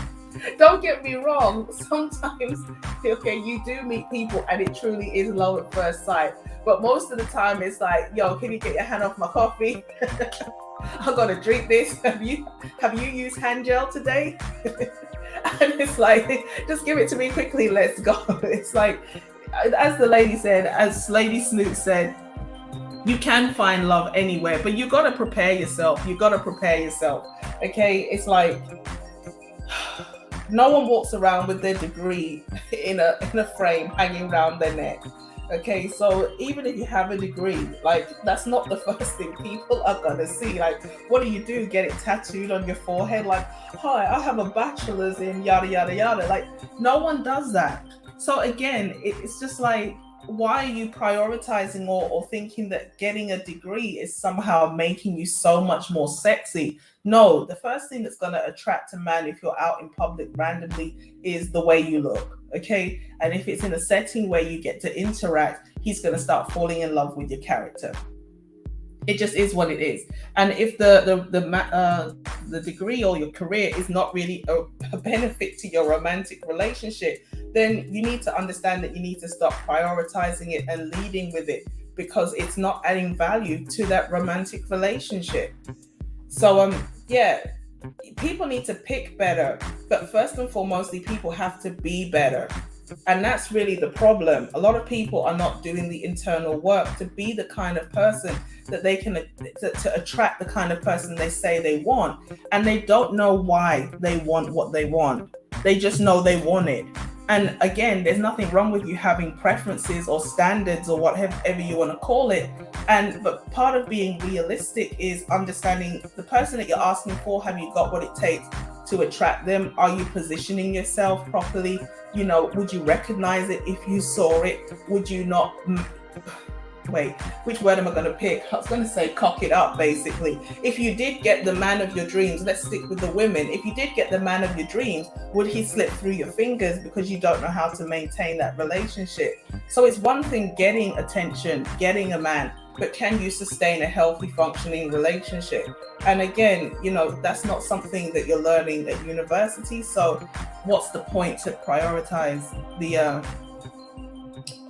don't get me wrong, sometimes, okay, you do meet people and it truly is love at first sight. But most of the time it's like, yo, can you get your hand off my coffee? I gotta drink this. Have you used hand gel today? And it's like, just give it to me quickly, let's go. It's like, as the lady said, as Lady Snoop said, you can find love anywhere, but you gotta prepare yourself. Okay, it's like, no one walks around with their degree in a frame hanging around their neck. Okay, so even if you have a degree, like, that's not the first thing people are gonna see. Like, what do? Get it tattooed on your forehead? Like, hi, I have a bachelor's in yada, yada, yada. Like, no one does that. So again, it's just like, why are you prioritizing or thinking that getting a degree is somehow making you so much more sexy? No, the first thing that's going to attract a man if you're out in public randomly is the way you look, okay? And if it's in a setting where you get to interact, he's going to start falling in love with your character. It just is what it is. And if the degree or your career is not really a benefit to your romantic relationship, then you need to understand that you need to stop prioritizing it and leading with it, because it's not adding value to that romantic relationship. So people need to pick better, but first and foremost, people have to be better. And that's really the problem. A lot of people are not doing the internal work to be the kind of person that they can to attract the kind of person they say they want, and they don't know why they want what they want. They just know they want it. And again, there's nothing wrong with you having preferences or standards or whatever you want to call it. But part of being realistic is understanding the person that you're asking for. Have you got what it takes to attract them? Are you positioning yourself properly? Would you recognize it if you saw it? Would you not which word am I going to pick? I was going to say cock it up, basically. If you did get the man of your dreams, let's stick with the women. If you did get the man of your dreams, would he slip through your fingers because you don't know how to maintain that relationship? So it's one thing getting attention, getting a man, but can you sustain a healthy, functioning relationship? And again, that's not something that you're learning at university. So what's the point to prioritize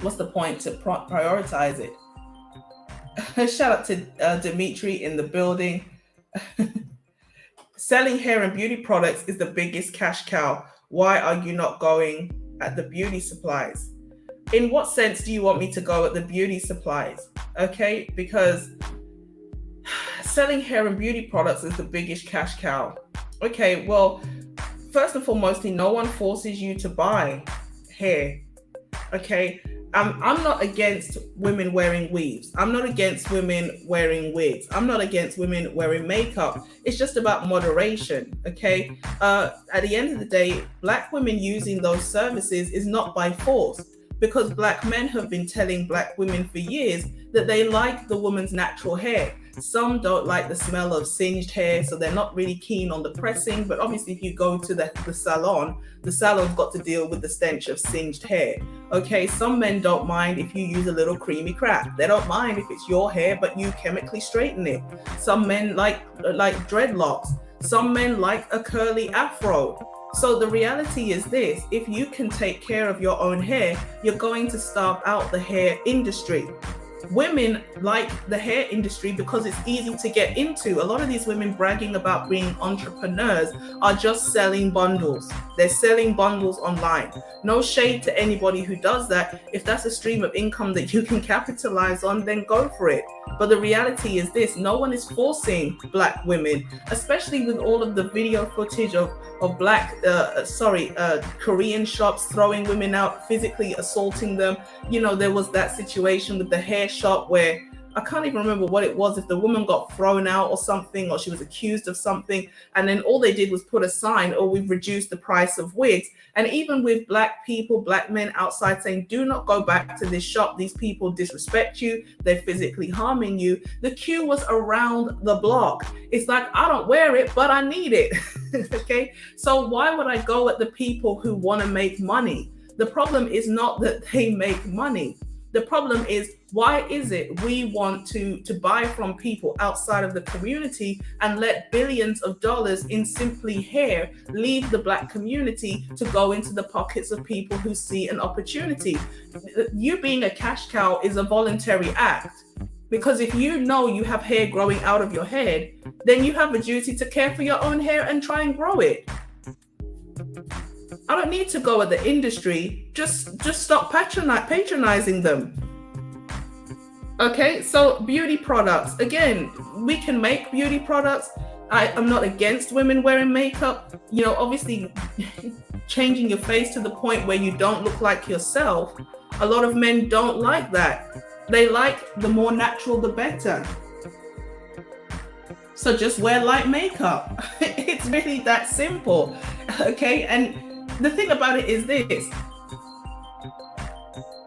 prioritize it? Shout out to Dimitri in the building. Selling hair and beauty products is the biggest cash cow. Why are you not going at the beauty supplies? In what sense do you want me to go at the beauty supplies? Okay, because selling hair and beauty products is the biggest cash cow. Okay, well, first and foremost, no one forces you to buy hair. Okay, I'm not against women wearing weaves. I'm not against women wearing wigs. I'm not against women wearing makeup. It's just about moderation, okay? At the end of the day, Black women using those services is not by force, because Black men have been telling Black women for years that they like the woman's natural hair. Some don't like the smell of singed hair, so they're not really keen on the pressing. But obviously, if you go to the salon's got to deal with the stench of singed hair. Okay, some men don't mind if you use a little creamy crap. They don't mind if it's your hair, but you chemically straighten it. Some men like dreadlocks. Some men like a curly afro. So the reality is this: if you can take care of your own hair, you're going to starve out the hair industry. Women like the hair industry because it's easy to get into. A lot of these women bragging about being entrepreneurs are just selling bundles. They're selling bundles online. No shade to anybody who does that. If that's a stream of income that you can capitalize on, then go for it. But the reality is this: no one is forcing Black women, especially with all of the video footage of Korean shops throwing women out, physically assaulting them. There was that situation with the hair shop where I can't even remember what it was, if the woman got thrown out or something, or she was accused of something, and then all they did was put a sign, "Oh, we've reduced the price of wigs." And even with Black people, Black men outside saying, "Do not go back to this shop. These people disrespect you. They're physically harming you." The queue was around the block. It's like, I don't wear it, but I need it. Okay. So why would I go at the people who want to make money? The problem is not that they make money. The problem is, why is it we want to buy from people outside of the community and let billions of dollars in simply hair leave the Black community to go into the pockets of people who see an opportunity? You being a cash cow is a voluntary act, because if you know you have hair growing out of your head, then you have a duty to care for your own hair and try and grow it. I don't need to go at the industry. Just stop patronizing them. Okay, so beauty products. Again, we can make beauty products. I'm not against women wearing makeup. Obviously, changing your face to the point where you don't look like yourself. A lot of men don't like that. They like the more natural, the better. So just wear light makeup. It's really that simple. Okay, and the thing about it is this: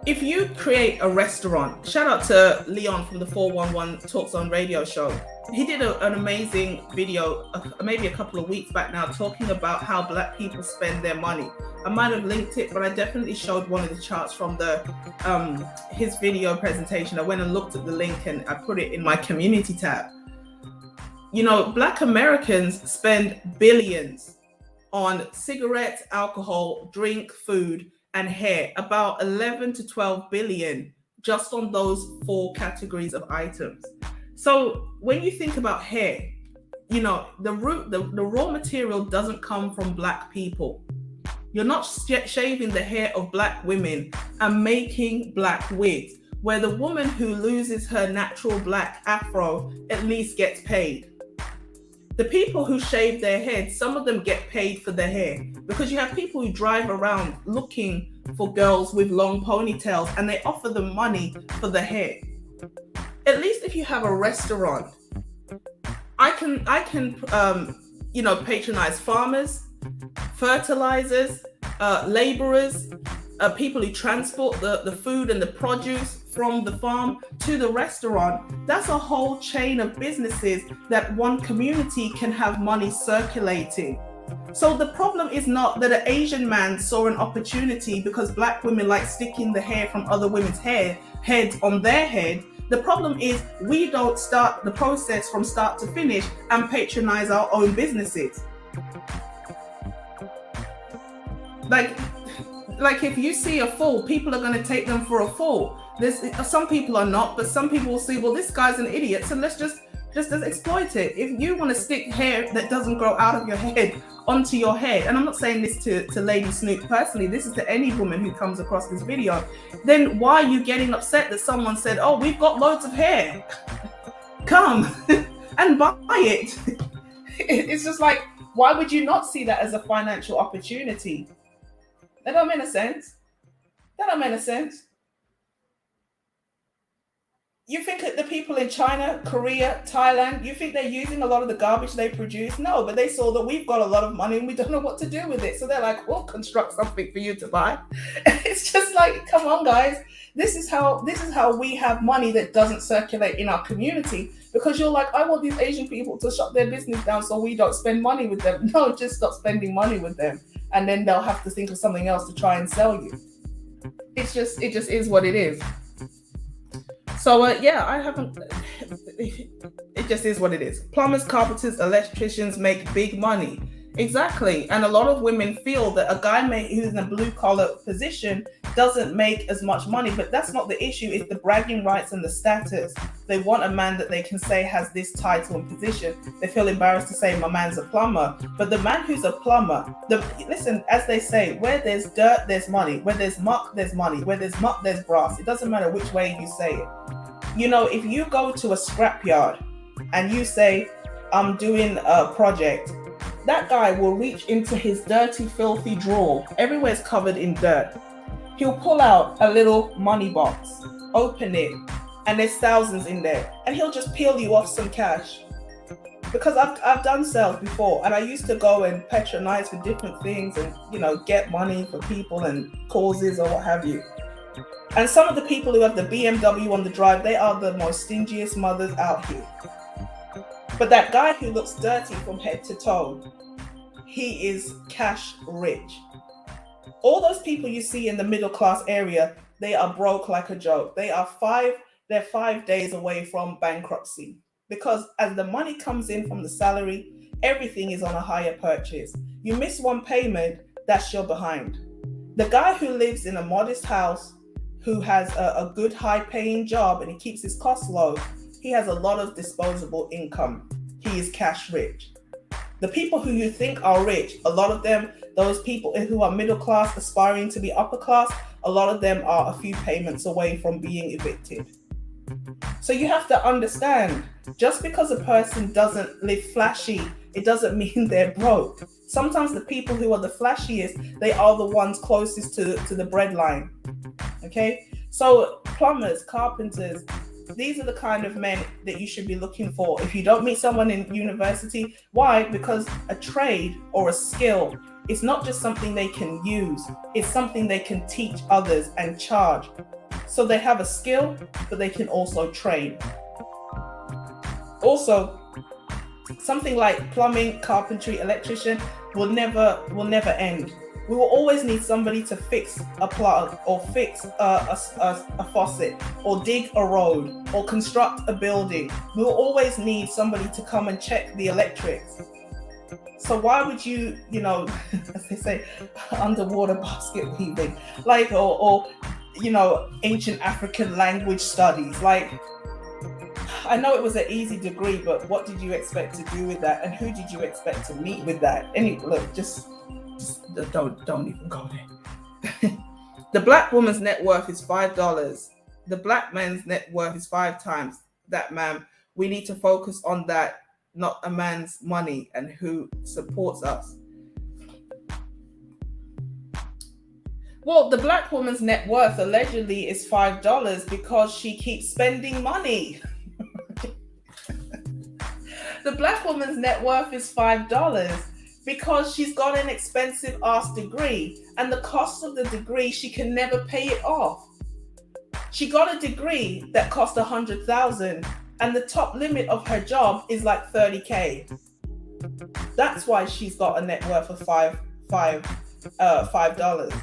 if you create a restaurant, shout out to Leon from the 411 Talks on Radio show. He did an amazing video maybe a couple of weeks back now, talking about how Black people spend their money. I might have linked it, but I definitely showed one of the charts from his video presentation. I went and looked at the link and I put it in my community tab. Black Americans spend billions on cigarettes, alcohol, drink, food, and hair. About 11 to 12 billion just on those 4 categories of items. So when you think about hair, the raw material doesn't come from Black people. You're not shaving the hair of Black women and making Black wigs, where the woman who loses her natural Black afro at least gets paid. The people who shave their heads, some of them get paid for their hair, because you have people who drive around looking for girls with long ponytails and they offer them money for the hair. At least if you have a restaurant, I can patronize farmers, fertilizers, laborers, people who transport the food and the produce, from the farm to the restaurant. That's a whole chain of businesses that one community can have money circulating. So the problem is not that an Asian man saw an opportunity because black women like sticking the hair from other women's heads on their head. The problem is we don't start the process from start to finish and patronize our own businesses. Like if you see a fool, people are going to take them for a fool. Some people are not, but some people will see, well, this guy's an idiot, so let's just exploit it. If you want to stick hair that doesn't grow out of your head onto your head, and I'm not saying this to Lady Snoop personally, this is to any woman who comes across this video, then why are you getting upset that someone said, oh, we've got loads of hair, come and buy it? It's just like, why would you not see that as a financial opportunity? That don't make sense. You think that the people in China, Korea, Thailand, you think they're using a lot of the garbage they produce? No, but they saw that we've got a lot of money and we don't know what to do with it. So they're like, we'll construct something for you to buy. It's just like, come on, guys. This is how we have money that doesn't circulate in our community, because you're like, I want these Asian people to shut their business down so we don't spend money with them. No, just stop spending money with them. And then they'll have to think of something else to try and sell you. It just is what it is. So it just is what it is. Plumbers, carpenters, electricians make big money. Exactly. And a lot of women feel that a guy who's in a blue collar position doesn't make as much money, but that's not the issue. It's the bragging rights and the status. They want a man that they can say has this title and position. They feel embarrassed to say my man's a plumber. But the man who's a plumber, listen, as they say, where there's dirt, there's money. Where there's muck, there's money. Where there's muck, there's brass. It doesn't matter which way you say it. You know, if you go to a scrapyard and you say, I'm doing a project, that guy will reach into his dirty, filthy drawer. Everywhere's covered in dirt. He'll pull out a little money box, open it, and there's thousands in there. And he'll just peel you off some cash. Because I've done sales before, and I used to go and patronize for different things and, you know, get money for people and causes or what have you. And some of the people who have the BMW on the drive, they are the most stingiest mothers out here. But that guy who looks dirty from head to toe, he is cash rich. All those people you see in the middle class area, they are broke like a joke. They're 5 days away from bankruptcy, because as the money comes in from the salary, everything is on a higher purchase. You miss one payment, that's your behind. The guy who lives in a modest house, who has a good high paying job and he keeps his costs low, he has a lot of disposable income. He is cash rich. The people who you think are rich, a lot of them, those people who are middle class aspiring to be upper class, a lot of them are a few payments away from being evicted. So you have to understand, just because a person doesn't live flashy, it doesn't mean they're broke. Sometimes the people who are the flashiest, they are the ones closest to the breadline. Okay? So plumbers, carpenters, these are the kind of men that you should be looking for. If you don't meet someone in university, why? Because a trade or a skill, it's not just something they can use, it's something they can teach others and charge. So they have a skill, but they can also train. Also, something like plumbing, carpentry, electrician will never end. We will always need somebody to fix a plug or fix a faucet or dig a road or construct a building. We will always need somebody to come and check the electrics. So why would you, as they say, underwater basket weaving, like, or ancient African language studies? Like, I know it was an easy degree, but what did you expect to do with that? And who did you expect to meet with that? Just don't even go there. The black woman's net worth is $5. The black man's net worth is 5 times that, ma'am. We need to focus on that, not a man's money and who supports us. Well, the black woman's net worth allegedly is $5 because she keeps spending money. The black woman's net worth is $5 because she's got an expensive ass degree, and the cost of the degree, she can never pay it off. She got a degree that cost 100,000, and the top limit of her job is like 30K. That's why she's got a net worth of $5.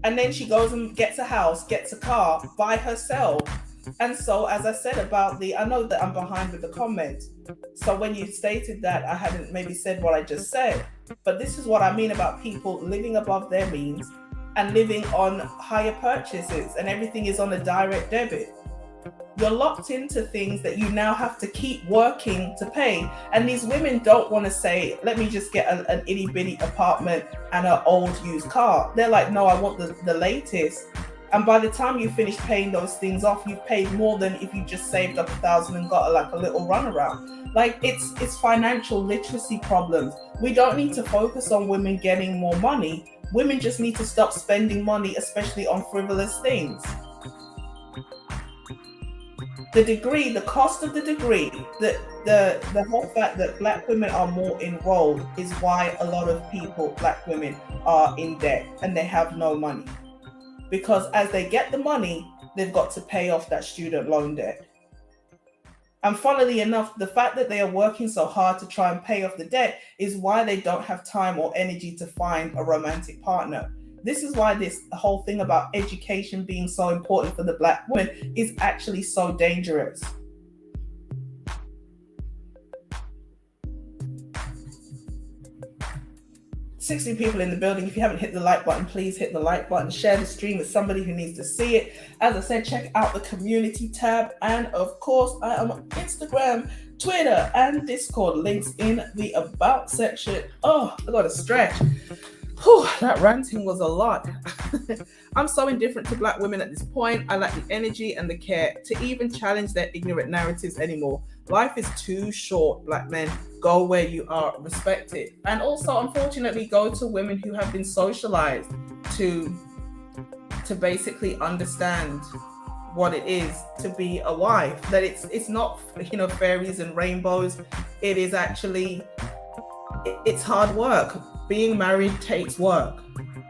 And then she goes and gets a house, gets a car by herself. And so, as I said about I know that I'm behind with the comment. So when you stated that, I hadn't maybe said what I just said. But this is what I mean about people living above their means and living on higher purchases, and everything is on a direct debit. You're locked into things that you now have to keep working to pay. And these women don't want to say, let me just get an itty bitty apartment and an old used car. They're like, no, I want the latest. And by the time you finish paying those things off, you've paid more than if you just saved up 1,000 and got like a little runaround. Like it's financial literacy problems. We don't need to focus on women getting more money. Women just need to stop spending money, especially on frivolous things. The degree, the cost of the degree, the whole fact that Black women are more enrolled is why a lot of people, Black women, are in debt and they have no money. Because as they get the money, they've got to pay off that student loan debt. And funnily enough, the fact that they are working so hard to try and pay off the debt is why they don't have time or energy to find a romantic partner. This is why this whole thing about education being so important for the Black woman is actually so dangerous. 60 people in the building. If you haven't hit the like button, please hit the like button. Share the stream with somebody who needs to see it. As I said, check out the community tab. And of course, I am on Instagram, Twitter, and Discord. Links in the about section. Oh, I got to stretch. Whew, that ranting was a lot. I'm so indifferent to Black women at this point. I lack the energy and the care to even challenge their ignorant narratives anymore. Life is too short, Black men. Go where you are respected. And also, unfortunately, go to women who have been socialized to basically understand what it is to be a wife. That it's not, fairies and rainbows. It is actually, it's hard work. Being married takes work.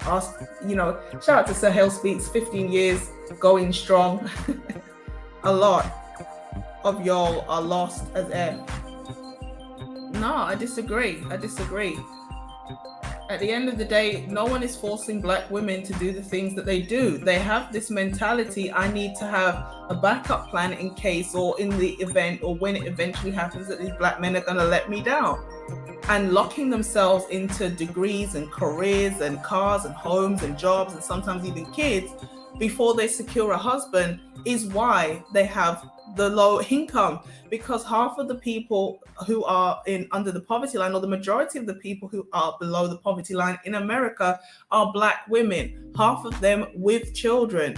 Shout out to Sahel Speaks, 15 years, going strong. A lot of y'all are lost as F. No, I disagree. At the end of the day, no one is forcing Black women to do the things that they do. They have this mentality, I need to have a backup plan in case or in the event or when it eventually happens that these Black men are going to let me down. And locking themselves into degrees and careers and cars and homes and jobs and sometimes even kids before they secure a husband is why they have the low income, because half of the people who are under the poverty line, or the majority of the people who are below the poverty line in America, are Black women, half of them with children.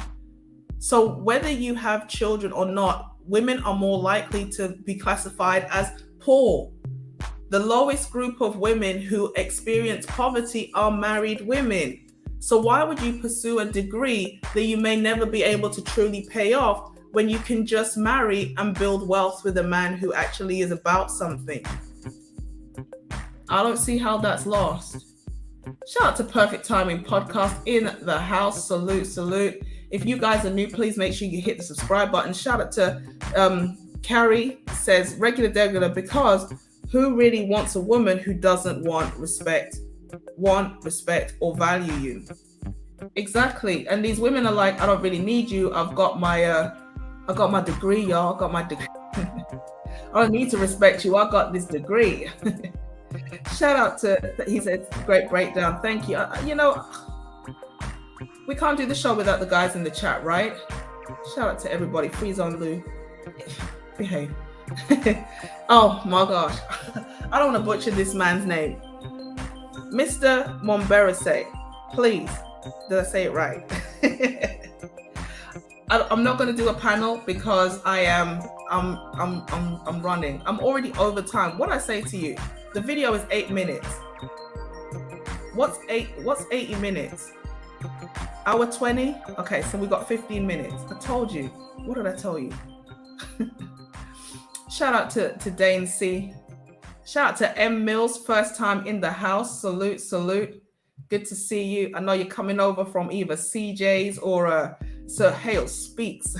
So whether you have children or not, women are more likely to be classified as poor. The lowest group of women who experience poverty are married women. So why would you pursue a degree that you may never be able to truly pay off when you can just marry and build wealth with a man who actually is about something? I don't see how that's lost. Shout out to Perfect Timing Podcast in the house. Salute. If you guys are new, please make sure you hit the subscribe button. Shout out to Carrie, says regular because who really wants a woman who doesn't want respect or value you? Exactly. And these women are like, I don't really need you. I've got my degree, y'all. I got my degree. I don't need to respect you. I got this degree. Shout out to, he said, great breakdown. Thank you. We can't do the show without the guys in the chat, right? Shout out to everybody. Freeze on Lou. Behave. Oh my gosh. I don't want to butcher this man's name. Mr. Momberase, please. Did I say it right? I'm not going to do a panel because I'm running. I'm already over time. What I say to you, the video is 8 minutes. What's 80 minutes? Hour 20? Okay, so we got 15 minutes. I told you. What did I tell you? Shout out to Dane C. Shout out to M Mills, first time in the house. Salute. Good to see you. I know you're coming over from either CJ's or Sir Hale speaks.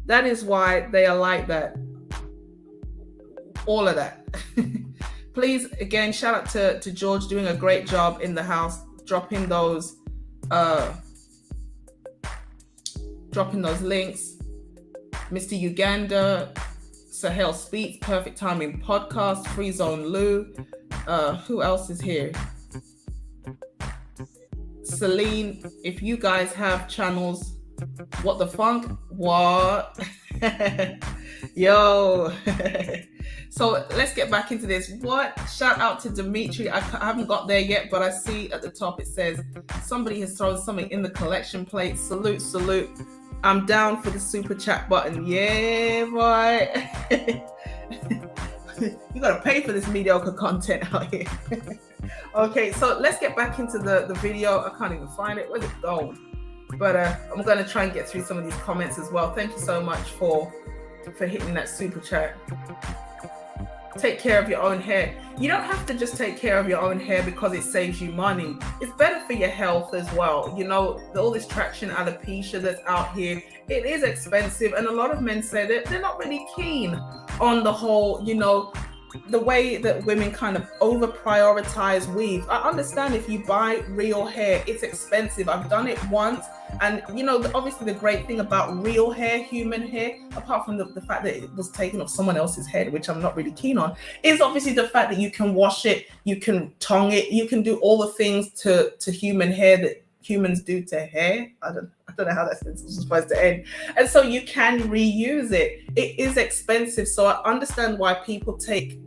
That is why they are like that. All of that. Please, again, shout out to George doing a great job in the house, dropping those links. Mr. Uganda, Sahel Speaks, Perfect Timing Podcast, Free Zone Lou. Who else is here? Celine, if you guys have channels, what the funk? What? Yo. So let's get back into this. What? Shout out to Dimitri. I haven't got there yet, but I see at the top it says somebody has thrown something in the collection plate. Salute, salute. I'm down for the super chat button. Yeah, boy. You gotta pay for this mediocre content out here. Okay, so let's get back into the video. I can't even find it. Where's it going? But I'm gonna try and get through some of these comments as well. Thank you so much for hitting that super chat. Take care of your own hair. You don't have to just take care of your own hair because it saves you money. It's better for your health as well. You know, all this traction alopecia that's out here, it is expensive. And a lot of men say that they're not really keen on the whole, you know, the way that women kind of over prioritize weave. I understand if you buy real hair, it's expensive. I've done it once. And, you know, obviously the great thing about real hair, human hair, apart from the fact that it was taken off someone else's head, which I'm not really keen on, is obviously the fact that you can wash it, you can tongue it, you can do all the things to human hair that humans do to hair. I don't know how that sentence was supposed to end. And so you can reuse it. It is expensive. So I understand why people take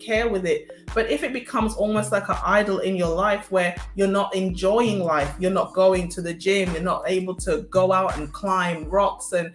care with it. But if it becomes almost like an idol in your life where you're not enjoying life, you're not going to the gym, you're not able to go out and climb rocks and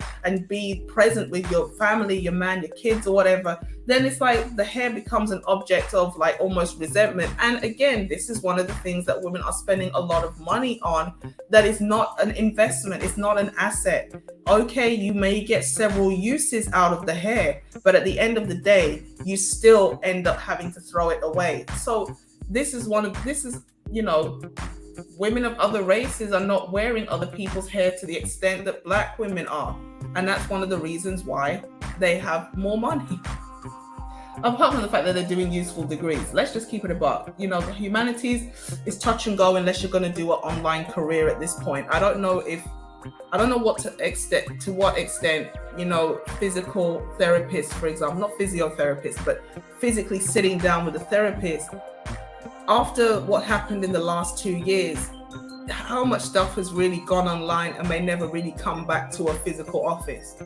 be present with your family, your man, your kids or whatever, then it's like the hair becomes an object of like almost resentment. And again, this is one of the things that women are spending a lot of money on that is not an investment. It's not an asset. Okay, you may get several uses out of the hair, but at the end of the day, you still end up having to throw it away. So this is, you know, women of other races are not wearing other people's hair to the extent that Black women are. And that's one of the reasons why they have more money. Apart from the fact that they're doing useful degrees, let's just keep it a buck. You know, the humanities is touch and go unless you're going to do an online career at this point. I don't know to what extent, you know, physical therapists, for example, not physiotherapists, but physically sitting down with a therapist after what happened in the last 2 years, how much stuff has really gone online and may never really come back to a physical office.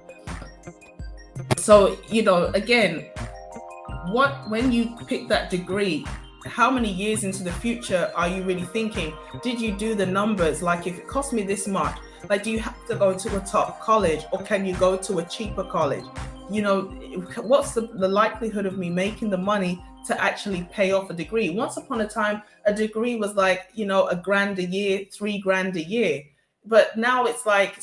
So, you know, again, when you pick that degree, how many years into the future are you really thinking? Did you do the numbers? Like, if it cost me this much, like, do you have to go to a top college or can you go to a cheaper college? You know, what's the likelihood of me making the money to actually pay off a degree? Once upon a time, a degree was like, you know, $1,000 a year, $3,000 a year. But now it's like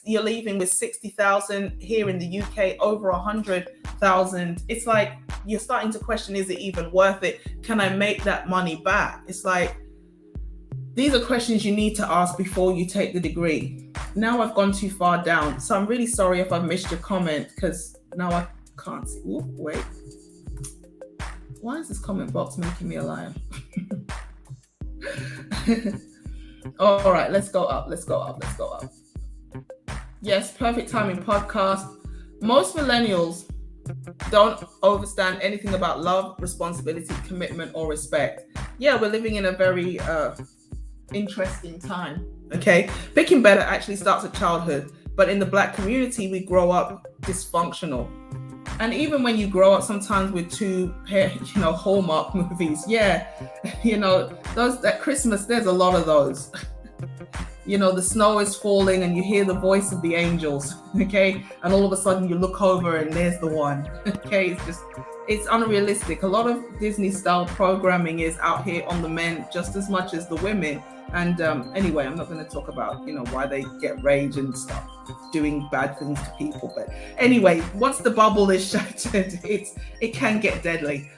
you're leaving with 60,000 here in the UK, over 100,000. It's like you're starting to question, is it even worth it? Can I make that money back? It's like, these are questions you need to ask before you take the degree. Now I've gone too far down. So I'm really sorry if I've missed your comment because now I can't see. Ooh, wait. Why is this comment box making me a liar? All right, let's go up. Yes, Perfect Timing Podcast. Most millennials don't understand anything about love, responsibility, commitment, or respect. Yeah, we're living in a very interesting time. Okay, picking better actually starts at childhood, but in the Black community, we grow up dysfunctional. And even when you grow up sometimes with two Hallmark movies, yeah, you know, that Christmas, there's a lot of those. You know, the snow is falling and you hear the voice of the angels, okay? And all of a sudden you look over and there's the one, okay? It's unrealistic. A lot of Disney style programming is out here on the men just as much as the women. And anyway, I'm not going to talk about, you know, why they get rage and start doing bad things to people. But anyway, once the bubble is shattered, it can get deadly.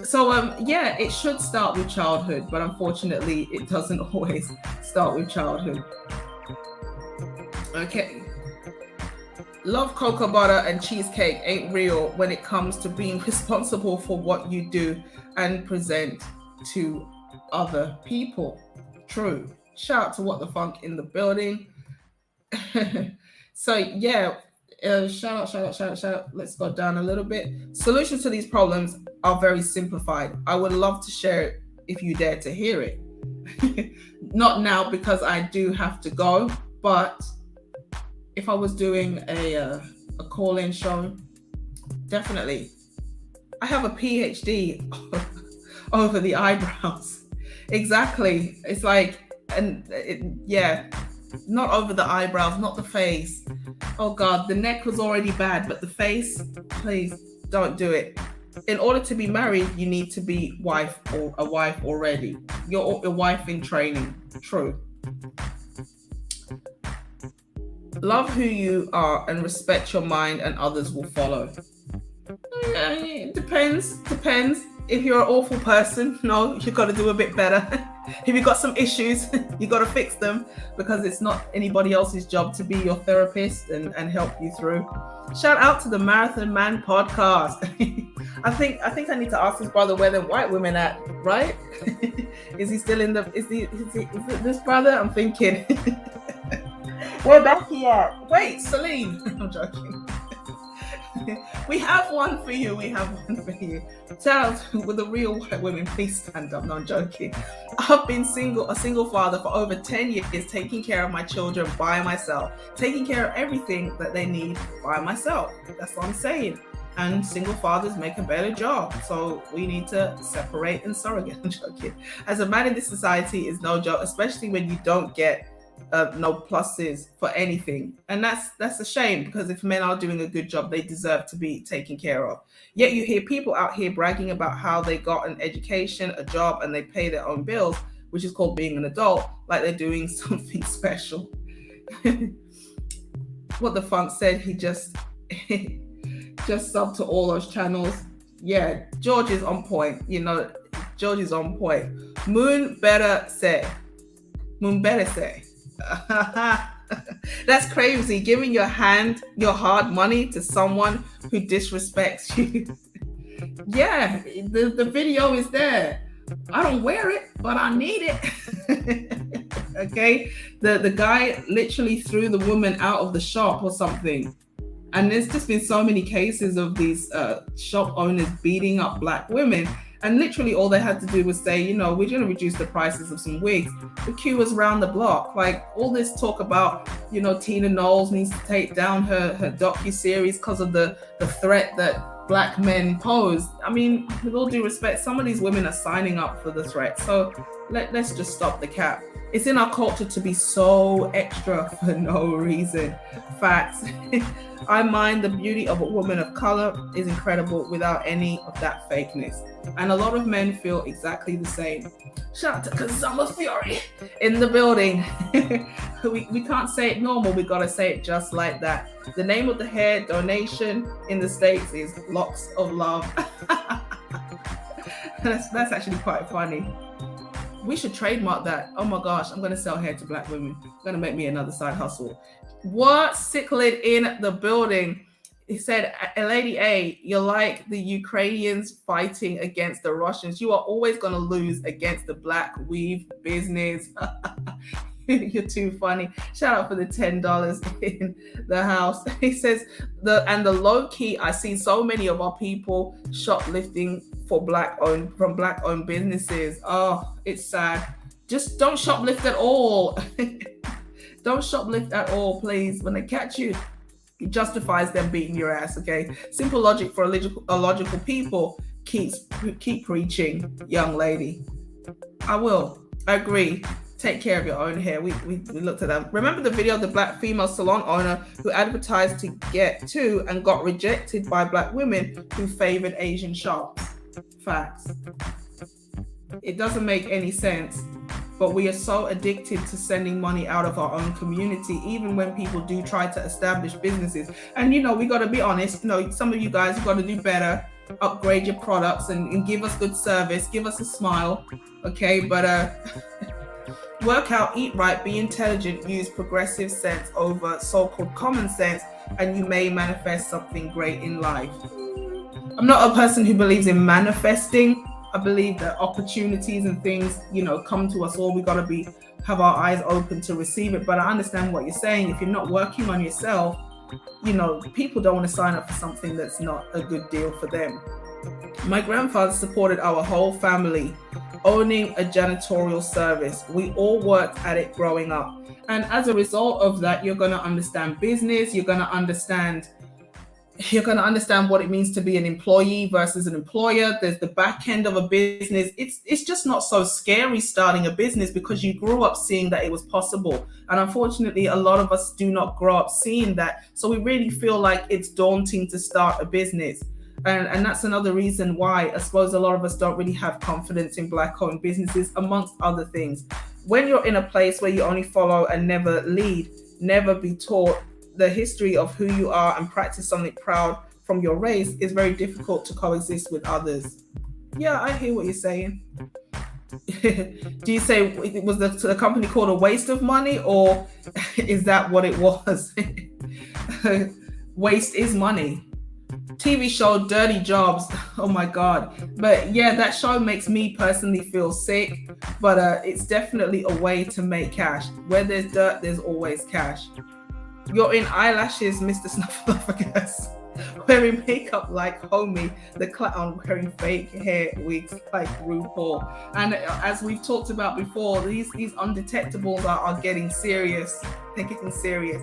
So yeah, it should start with childhood, but unfortunately, it doesn't always start with childhood. Okay. Love, cocoa butter, and cheesecake ain't real when it comes to being responsible for what you do and present to other people. True. Shout out to What the Funk in the building. So yeah, shout out. Let's go down a little bit. Solutions to these problems are very simplified. I would love to share it if you dare to hear it. Not now because I do have to go, but if I was doing a call-in show, definitely. I have a PhD over the eyebrows. Exactly. It's like, not over the eyebrows, not the face. Oh God, the neck was already bad, but the face, please don't do it. In order to be married, you need to be a wife already. You're a wife in training. True. Love who you are and respect your mind, and others will follow. It depends. If you're an awful person, no, you got to do a bit better. If you got some issues, you got to fix them, because it's not anybody else's job to be your therapist and help you through. Shout out to the Marathon Man podcast. I think I need to ask his brother where the white women at, right? Is he still in the? Is it this brother? I'm thinking. Where Becky at? Wait, Celine. I'm joking. We have one for you. Shout out with the real white women. Please stand up. No, I'm joking. I've been a single father for over 10 years, taking care of my children by myself, taking care of everything that they need by myself. That's what I'm saying. And single fathers make a better job. So we need to separate and surrogate. I'm joking. As a man in this society is no joke, especially when you don't get no pluses for anything, and that's a shame, because if men are doing a good job, they deserve to be taken care of. Yet you hear people out here bragging about how they got an education, a job, and they pay their own bills, which is called being an adult, like they're doing something special. What the Funk said, he just subbed to all those channels. Yeah, George is on point. George is on point. Moon better say. That's crazy, giving your hard money to someone who disrespects you. Yeah, the video is there. I don't wear it, but I need it. Okay, the guy literally threw the woman out of the shop or something, and there's just been so many cases of these shop owners beating up black women. And literally all they had to do was say, we're going to reduce the prices of some wigs. The queue was around the block. Like all this talk about, Tina Knowles needs to take down her docuseries because of the threat that black men pose. I mean, with all due respect, some of these women are signing up for the threat. So let's just stop the cap. It's in our culture to be so extra for no reason. Facts. I mind the beauty of a woman of color is incredible without any of that fakeness. And a lot of men feel exactly the same. Shout out to Kazama Fury in the building. we can't say it normal, we gotta say it just like that. The name of the hair donation in the States is Locks of Love. That's actually quite funny. We should trademark that. Oh my gosh, I'm gonna sell hair to black women. Gonna make me another side hustle. What? Cichlid in the building. He said, Lady A, you're like the Ukrainians fighting against the Russians. You are always going to lose against the black weave business. You're too funny. Shout out for the $10 in the house. He says, the low key, I see so many of our people shoplifting from black-owned businesses. Oh, it's sad. Just don't shoplift at all. Don't shoplift at all, please. When they catch you, it justifies them beating your ass, okay? Simple logic for a logical people. Keep preaching, young lady. I will. I agree. Take care of your own hair. We looked at that. Remember the video of the black female salon owner who advertised to get to and got rejected by black women who favored Asian shops? Facts. It doesn't make any sense. But we are so addicted to sending money out of our own community, even when people do try to establish businesses. And, we got to be honest, some of you guys have got to do better, upgrade your products and give us good service, give us a smile. Okay. But Work out, eat right, be intelligent, use progressive sense over so-called common sense, and you may manifest something great in life. I'm not a person who believes in manifesting. I believe that opportunities and things, come to us all. We got to have our eyes open to receive it. But I understand what you're saying. If you're not working on yourself, people don't want to sign up for something that's not a good deal for them. My grandfather supported our whole family, owning a janitorial service. We all worked at it growing up. And as a result of that, you're going to understand business. You're going to understand what it means to be an employee versus an employer. There's the back end of a business. It's just not so scary starting a business because you grew up seeing that it was possible. And unfortunately, a lot of us do not grow up seeing that. So we really feel like it's daunting to start a business. And that's another reason why I suppose a lot of us don't really have confidence in Black-owned businesses, amongst other things. When you're in a place where you only follow and never lead, never be taught the history of who you are and practice something proud from your race, is very difficult to coexist with others. Yeah, I hear what you're saying. Do you say it was the company called a waste of money, or is that what it was? Waste is money. TV show Dirty Jobs. Oh my God. But yeah, that show makes me personally feel sick, but it's definitely a way to make cash. Where there's dirt, there's always cash. You're in eyelashes, Mr. Snuffleupagus. Wearing makeup like Homie, the clown, wearing fake hair wigs like RuPaul. And as we've talked about before, these undetectables are getting serious. They're getting serious.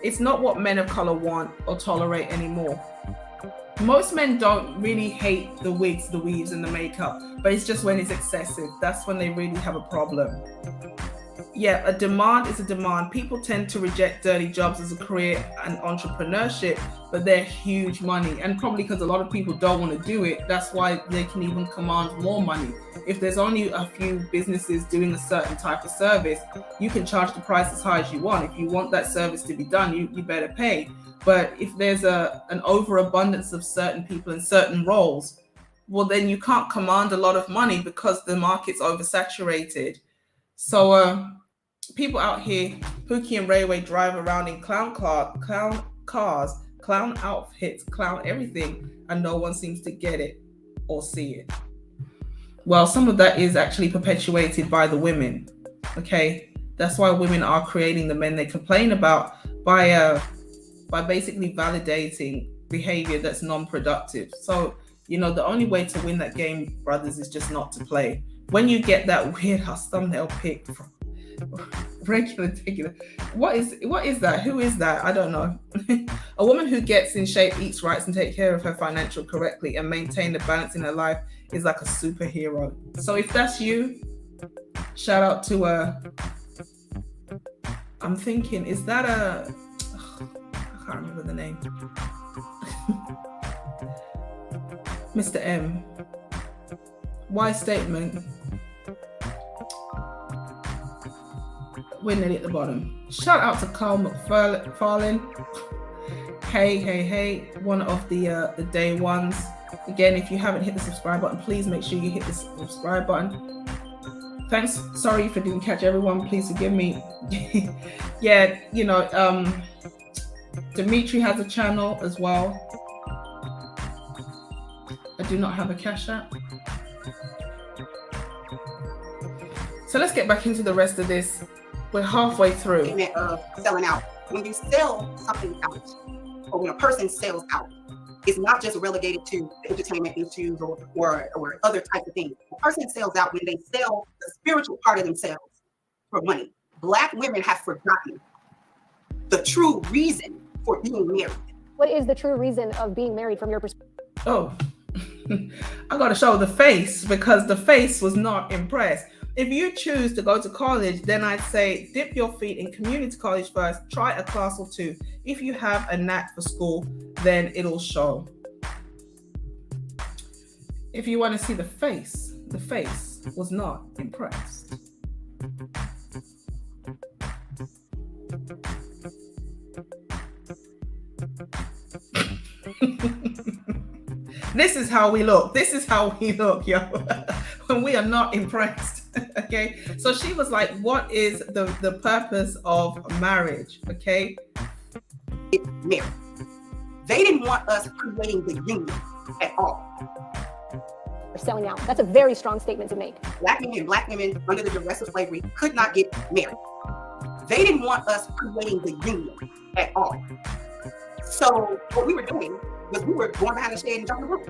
It's not what men of color want or tolerate anymore. Most men don't really hate the wigs, the weaves, and the makeup, but it's just when it's excessive. That's when they really have a problem. Yeah, a demand is a demand. People tend to reject dirty jobs as a career and entrepreneurship, but they're huge money. And probably because a lot of people don't want to do it, that's why they can even command more money. If there's only a few businesses doing a certain type of service, you can charge the price as high as you want. If you want that service to be done, you better pay. But if there's an overabundance of certain people in certain roles, well, then you can't command a lot of money because the market's oversaturated. So people out here, Pookie and Rayway, drive around in clown cars, clown outfits, clown everything, and no one seems to get it or see it. Well, some of that is actually perpetuated by the women. Okay, that's why women are creating the men they complain about by basically validating behavior that's non-productive. So, the only way to win that game, brothers, is just not to play. When you get that weird ass thumbnail pic from regular. What is that? Who is that? I don't know. A woman who gets in shape, eats right, and takes care of her financial correctly and maintain the balance in her life is like a superhero. So if that's you, shout out to I'm thinking, is that I can't remember the name. Mr. M. Wise statement. We're nearly at the bottom. Shout out to Carl McFarlane. Hey, one of the day ones. Again, if you haven't hit the subscribe button, please make sure you hit the subscribe button. Thanks. Sorry if I didn't catch everyone. Please forgive me. Yeah, Dimitri has a channel as well. I do not have a Cash App. So let's get back into the rest of this. We're halfway through. Selling out. When you sell something out, or when a person sells out, it's not just relegated to entertainment issues or other types of things. A person sells out when they sell the spiritual part of themselves for money. Black women have forgotten the true reason for being married. What is the true reason of being married from your perspective? Oh, I got to show the face, because the face was not impressed. If you choose to go to college, then I'd say dip your feet in community college first, try a class or two. If you have a knack for school, then it'll show. If you want to see the face was not impressed. This is how we look. Yo. When we are not impressed. Okay, so she was like, what is the purpose of marriage? Okay, Get married. They didn't want us creating the union at all. Are selling out. That's a very strong statement to make. Black women under the duress of slavery could not get married. They didn't want us creating the union at all. So what we were doing was we were going behind the shade and jumping the rope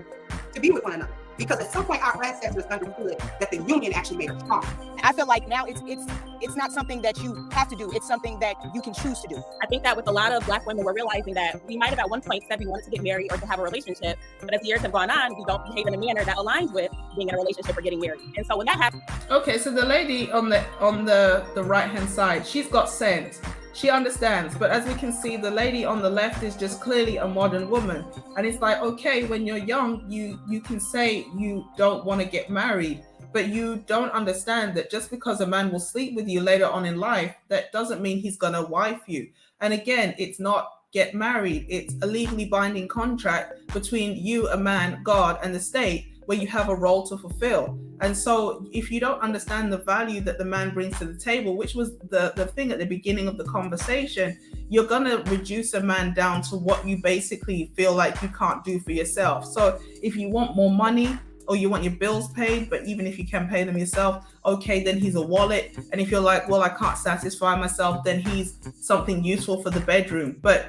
to be with one another. Because at some point our ancestors understood that the union actually made us strong. I feel like now it's not something that you have to do. It's something that you can choose to do. I think that with a lot of Black women, we're realizing that we might have at one point said we wanted to get married or to have a relationship, but as the years have gone on, we don't behave in a manner that aligns with being in a relationship or getting married. And so when that happens, okay, so the lady on the right hand side, she's got sense. She understands, but as we can see, the lady on the left is just clearly a modern woman. And it's like, okay, when you're young, you can say you don't want to get married, but you don't understand that just because a man will sleep with you later on in life, that doesn't mean he's gonna wife you. And again, it's not get married, it's a legally binding contract between you, a man, God, and the state, where you have a role to fulfill. And so if you don't understand the value that the man brings to the table, which was the thing at the beginning of the conversation, you're gonna reduce a man down to what you basically feel like you can't do for yourself. So if you want more money, or you want your bills paid, but even if you can pay them yourself, okay, then he's a wallet. And if you're like, well, I can't satisfy myself, then he's something useful for the bedroom. But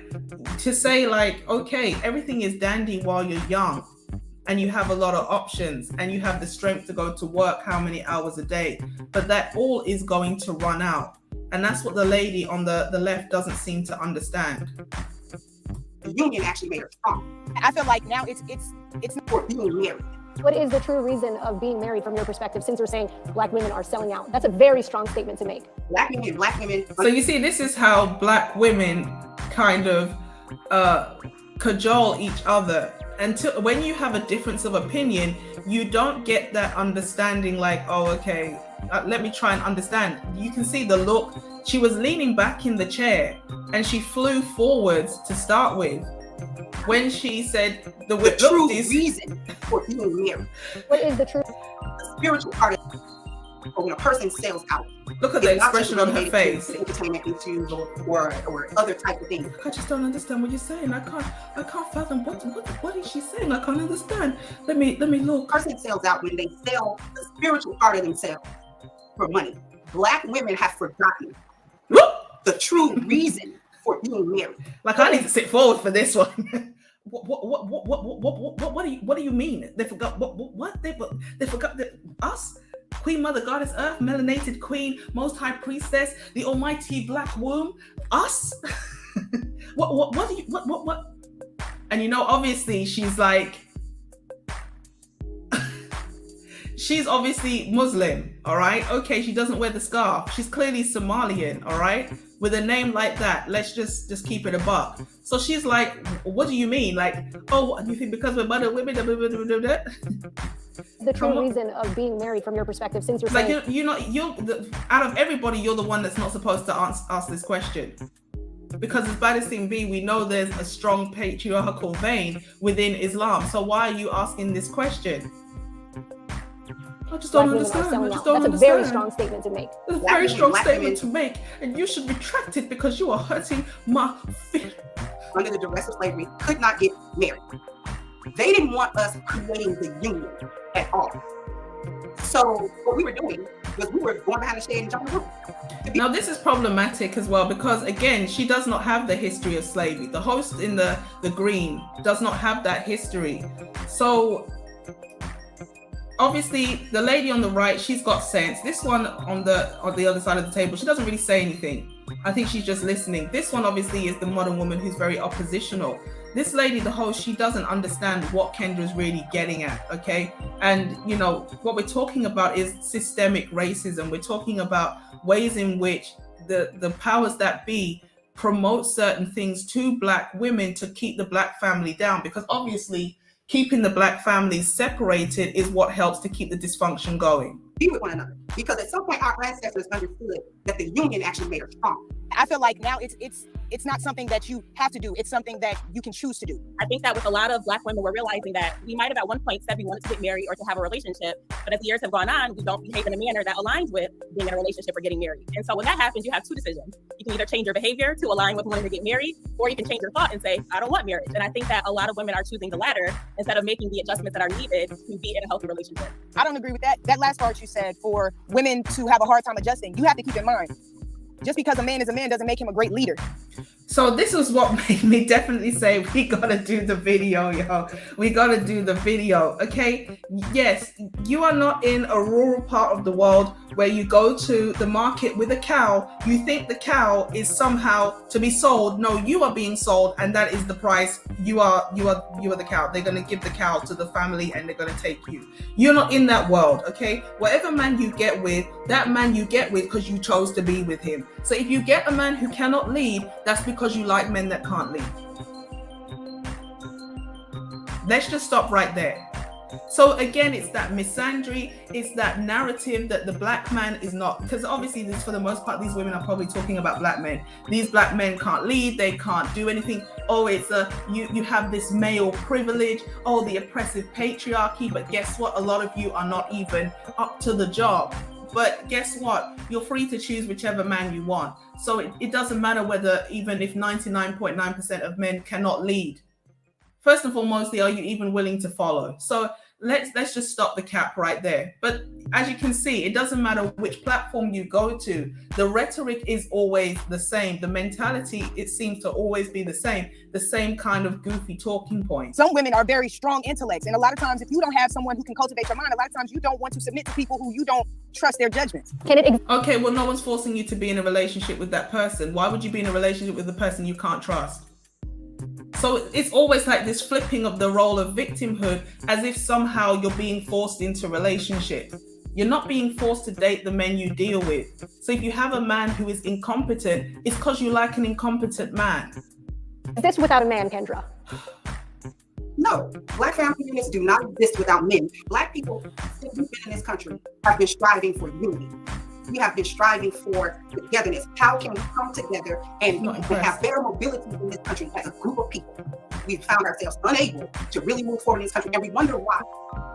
to say like, okay, everything is dandy while you're young, and you have a lot of options, and you have the strength to go to work how many hours a day, but that all is going to run out. And that's what the lady on the left doesn't seem to understand. The union actually made us strong. I feel like now it's For being married. What is the true reason of being married from your perspective, since we're saying Black women are selling out? That's a very strong statement to make. Black women. So you see, this is how Black women kind of cajole each other. Until when you have a difference of opinion, you don't get that understanding like, oh, okay, let me try and understand. You can see the look. She was leaning back in the chair and she flew forwards to start with when she said the true reason for being married. What is the true? The spiritual part of it, or when a person sells out. Look at the expression on her face. Entertainment issues or other type of things. I just don't understand what you're saying. I can't fathom what is she saying? I can't understand. Let me look. A person sells out when they sell the spiritual part of themselves for money. Black women have forgotten the true reason for being married. Like, I need to sit forward for this one. What do you mean? They forgot what? They forgot that us? Queen Mother Goddess Earth, melanated Queen, Most High Priestess, the Almighty Black Womb, us? What? And you know, obviously she's like, she's obviously Muslim, all right? Okay, she doesn't wear the scarf. She's clearly Somalian, all right? With a name like that, let's just keep it a buck. So she's like, what do you mean? Like, oh, what, you think because we're mother women? The true reason of being married from your perspective, since you're like, saying out of everybody, you're the one that's not supposed to ask this question. Because as bad as thing be, we know there's a strong patriarchal vein within Islam. So why are you asking this question? I just don't understand. I just don't understand. That's a very strong statement to make. It's a very strong statement to make, and you should retract it because you are hurting my feelings. Under the duress of slavery, could not get married. They didn't want us creating the union at all. So what we were doing was we were going behind the shade and jumping the rope. Now this is problematic as well because again, she does not have the history of slavery. The host in the green does not have that history. So obviously the lady on the right, she's got sense. This one on the other side of the table, she doesn't really say anything. I think she's just listening. This one obviously is the modern woman who's very oppositional. This lady, the host, she doesn't understand what Kendra's really getting at, okay? And, you know, what we're talking about is systemic racism. We're talking about ways in which the powers that be promote certain things to Black women to keep the Black family down, because obviously keeping the Black families separated is what helps to keep the dysfunction going. Be with one another. because at some point our ancestors understood that the union actually made us strong. I feel like now it's not something that you have to do. It's something that you can choose to do. I think that with a lot of Black women, we're realizing that we might have at one point said we wanted to get married or to have a relationship, but as the years have gone on, we don't behave in a manner that aligns with being in a relationship or getting married. And so when that happens, you have two decisions. You can either change your behavior to align with wanting to get married, or you can change your thought and say, I don't want marriage. And I think that a lot of women are choosing the latter instead of making the adjustments that are needed to be in a healthy relationship. I don't agree with that. That last part you said, for women to have a hard time adjusting, you have to keep in mind, just because a man is a man doesn't make him a great leader. So this was what made me definitely say, we gotta do the video, yo. We gotta do the video, okay? Yes, you are not in a rural part of the world where you go to the market with a cow. You think the cow is somehow to be sold. No, you are being sold, and that is the price. You are the cow. They're gonna give the cow to the family, and they're gonna take you. You're not in that world, okay? Whatever man you get with, that man you get with because you chose to be with him. So if you get a man who cannot lead, that's because you like men that can't lead. Let's just stop right there. So again, it's that misandry, it's that narrative that the Black man is not, because obviously this, for the most part, these women are probably talking about Black men. These Black men can't lead, they can't do anything. Oh, it's you have this male privilege, oh, the oppressive patriarchy, but guess what? A lot of you are not even up to the job. But guess what? You're free to choose whichever man you want. So it doesn't matter whether, even if 99.9% of men cannot lead. First and foremost, are you even willing to follow? So let's just stop the cap right there. But as you can see, it doesn't matter which platform you go to. The rhetoric is always the same. The mentality, it seems to always be the same kind of goofy talking points. Some women are very strong intellects. And a lot of times, if you don't have someone who can cultivate your mind, a lot of times you don't want to submit to people who you don't trust their judgments. Okay, well, no one's forcing you to be in a relationship with that person. Why would you be in a relationship with a person you can't trust? So it's always like this flipping of the role of victimhood, as if somehow you're being forced into relationships. You're not being forced to date the men you deal with. So if you have a man who is incompetent, it's because you like an incompetent man. Is this without a man, Kendra? No, Black family units do not exist without men. Black people since we've been in this country have been striving for unity. We have been striving for togetherness. How can we come together and have better mobility in this country as a group of people? We've found ourselves unable to really move forward in this country, and we wonder why.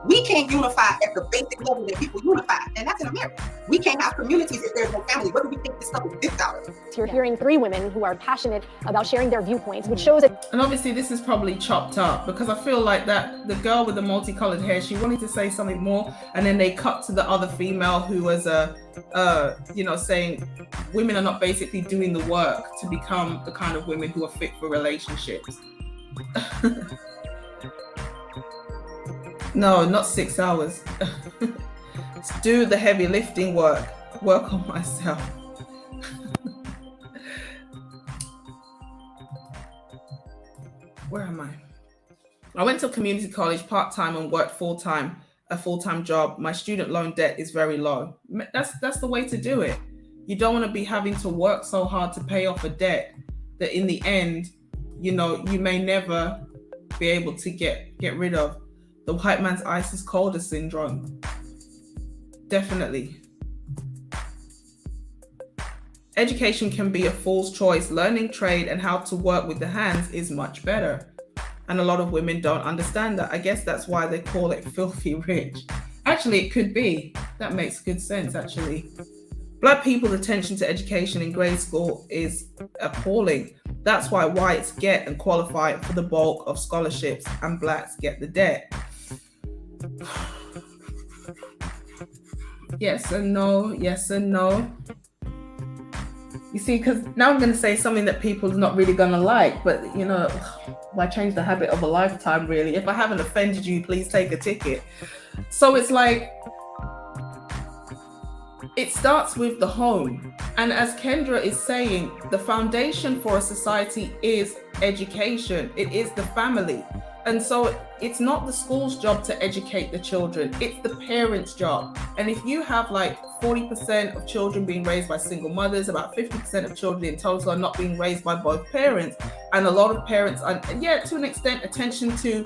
We can't unify at the basic level that people unify, and that's in America. We can't have communities if there's no family. What do we think this stuff is built out of? You're hearing three women who are passionate about sharing their viewpoints, which shows that. And obviously this is probably chopped up, because I feel like that the girl with the multicolored hair, she wanted to say something more, and then they cut to the other female who was saying women are not basically doing the work to become the kind of women who are fit for relationships. No, not 6 hours. Do the heavy lifting work on myself. Where am I? I went to community college part-time and worked full-time, a full-time job. My student loan debt is very low. That's the way to do it. You don't want to be having to work so hard to pay off a debt that in the end, you may never be able to get rid of. The white man's ice is colder syndrome. Definitely. Education can be a fool's choice. Learning trade and how to work with the hands is much better. And a lot of women don't understand that. I guess that's why they call it filthy rich. Actually, it could be. That makes good sense, actually. Black people's attention to education in grade school is appalling. That's why whites get and qualify for the bulk of scholarships and blacks get the debt. Yes and no, yes and no. You see, because now I'm going to say something that people are not really going to like, but why change the habit of a lifetime, really? If I haven't offended you, please take a ticket. So it's like, it starts with the home. And as Kendra is saying, the foundation for a society is education. It is the family. And so it's not the school's job to educate the children. It's the parents' job. And if you have like 40% of children being raised by single mothers, about 50% of children in total are not being raised by both parents. And a lot of parents are, to an extent, attention to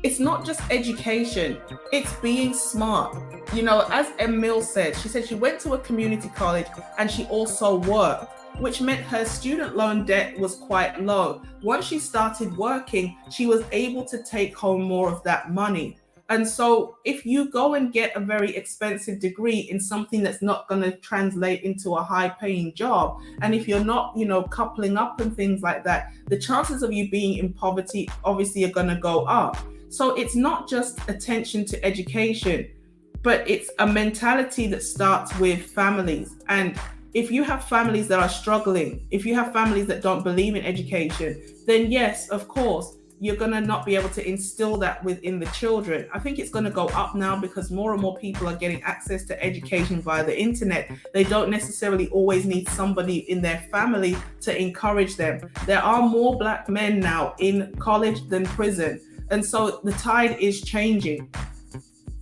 it's not just education, it's being smart. You know, as Emil said, she said she went to a community college and she also worked, which meant her student loan debt was quite low. Once she started working, she was able to take home more of that money. And so if you go and get a very expensive degree in something that's not going to translate into a high paying job, and if you're not, you know, coupling up and things like that, the chances of you being in poverty obviously are going to go up. So it's not just attention to education, but it's a mentality that starts with families. And if you have families that are struggling, if you have families that don't believe in education, then yes, of course, you're going to not be able to instill that within the children. I think it's going to go up now because more and more people are getting access to education via the internet. They don't necessarily always need somebody in their family to encourage them. There are more Black men now in college than prison. And so the tide is changing.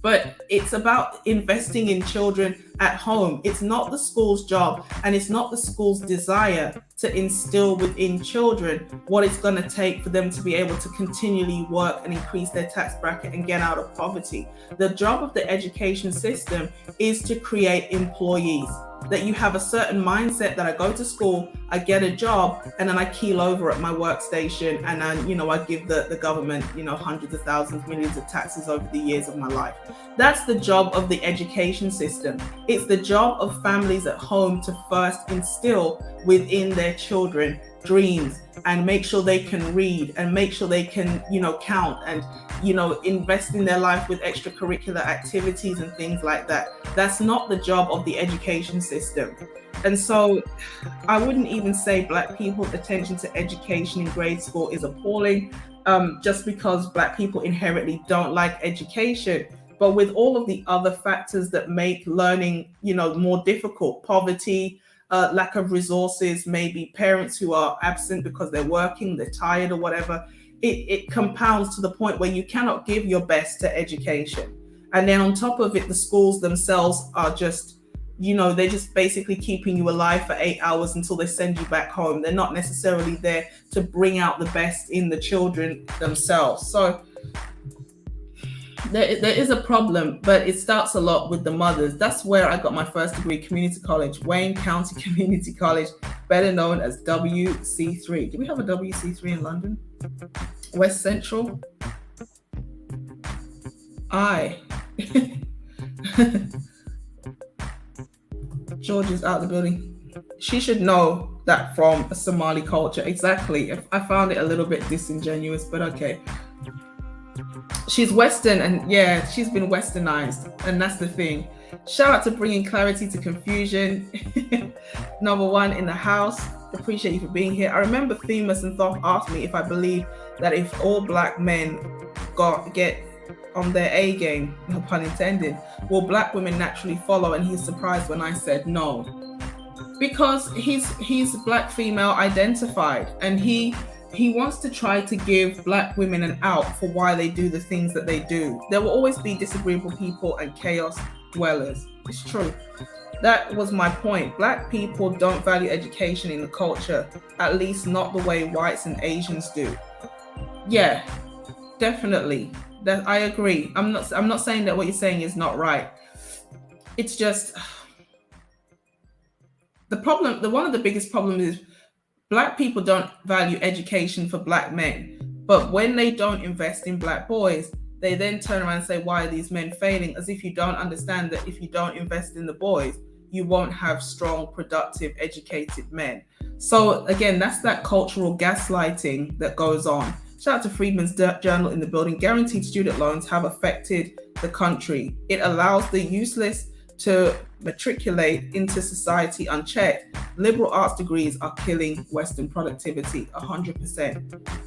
But it's about investing in children at home. It's not the school's job, and it's not the school's desire to instill within children what it's going to take for them to be able to continually work and increase their tax bracket and get out of poverty. The job of the education system is to create employees, that you have a certain mindset that I go to school, I get a job, and then I keel over at my workstation, and then, you know, I give the government, you know, hundreds of thousands, millions of taxes over the years of my life. That's the job of the education system. It's the job of families at home to first instill within their children dreams and make sure they can read and make sure they can, you know, count and, you know, invest in their life with extracurricular activities and things like that. That's not the job of the education system. And so I wouldn't even say Black people's attention to education in grade school is appalling, just because Black people inherently don't like education. But with all of the other factors that make learning, you know, more difficult, poverty, lack of resources, maybe parents who are absent because they're working, they're tired or whatever, it compounds to the point where you cannot give your best to education. And then on top of it, the schools themselves are just, you know, they're just basically keeping you alive for 8 hours until they send you back home. They're not necessarily there to bring out the best in the children themselves. So there is a problem, but it starts a lot with the mothers. That's where I got my first degree, community college, Wayne County Community College, better known as WC3. Do we have a WC3 in London? West Central? George is out of the building. She should know that from a Somali culture. Exactly. I found it a little bit disingenuous, but okay. She's Western, and yeah, she's been westernized, and that's the thing. Shout out to bringing clarity to confusion. Number one in the house. Appreciate you for being here. I remember Themis and Thoth asked me if I believe that if all Black men get on their A game, no pun intended, will Black women naturally follow? And he's surprised when I said no, because he's Black female identified, and he wants to try to give Black women an out for why they do the things that they do. There will always be disagreeable people and chaos dwellers. It's true. That was my point. Black people don't value education in the culture, at least not the way whites and Asians do. Yeah, definitely. That I agree. I'm not saying that what you're saying is not right. It's just the problem. One of the biggest problems is Black people don't value education for Black men, but when they don't invest in Black boys, they then turn around and say, why are these men failing? As if you don't understand that if you don't invest in the boys, you won't have strong, productive, educated men. So again, that's that cultural gaslighting that goes on. Shout out to Freedman's Journal in the building. Guaranteed student loans have affected the country. It allows the useless to matriculate into society unchecked. Liberal arts degrees are killing Western productivity, 100%.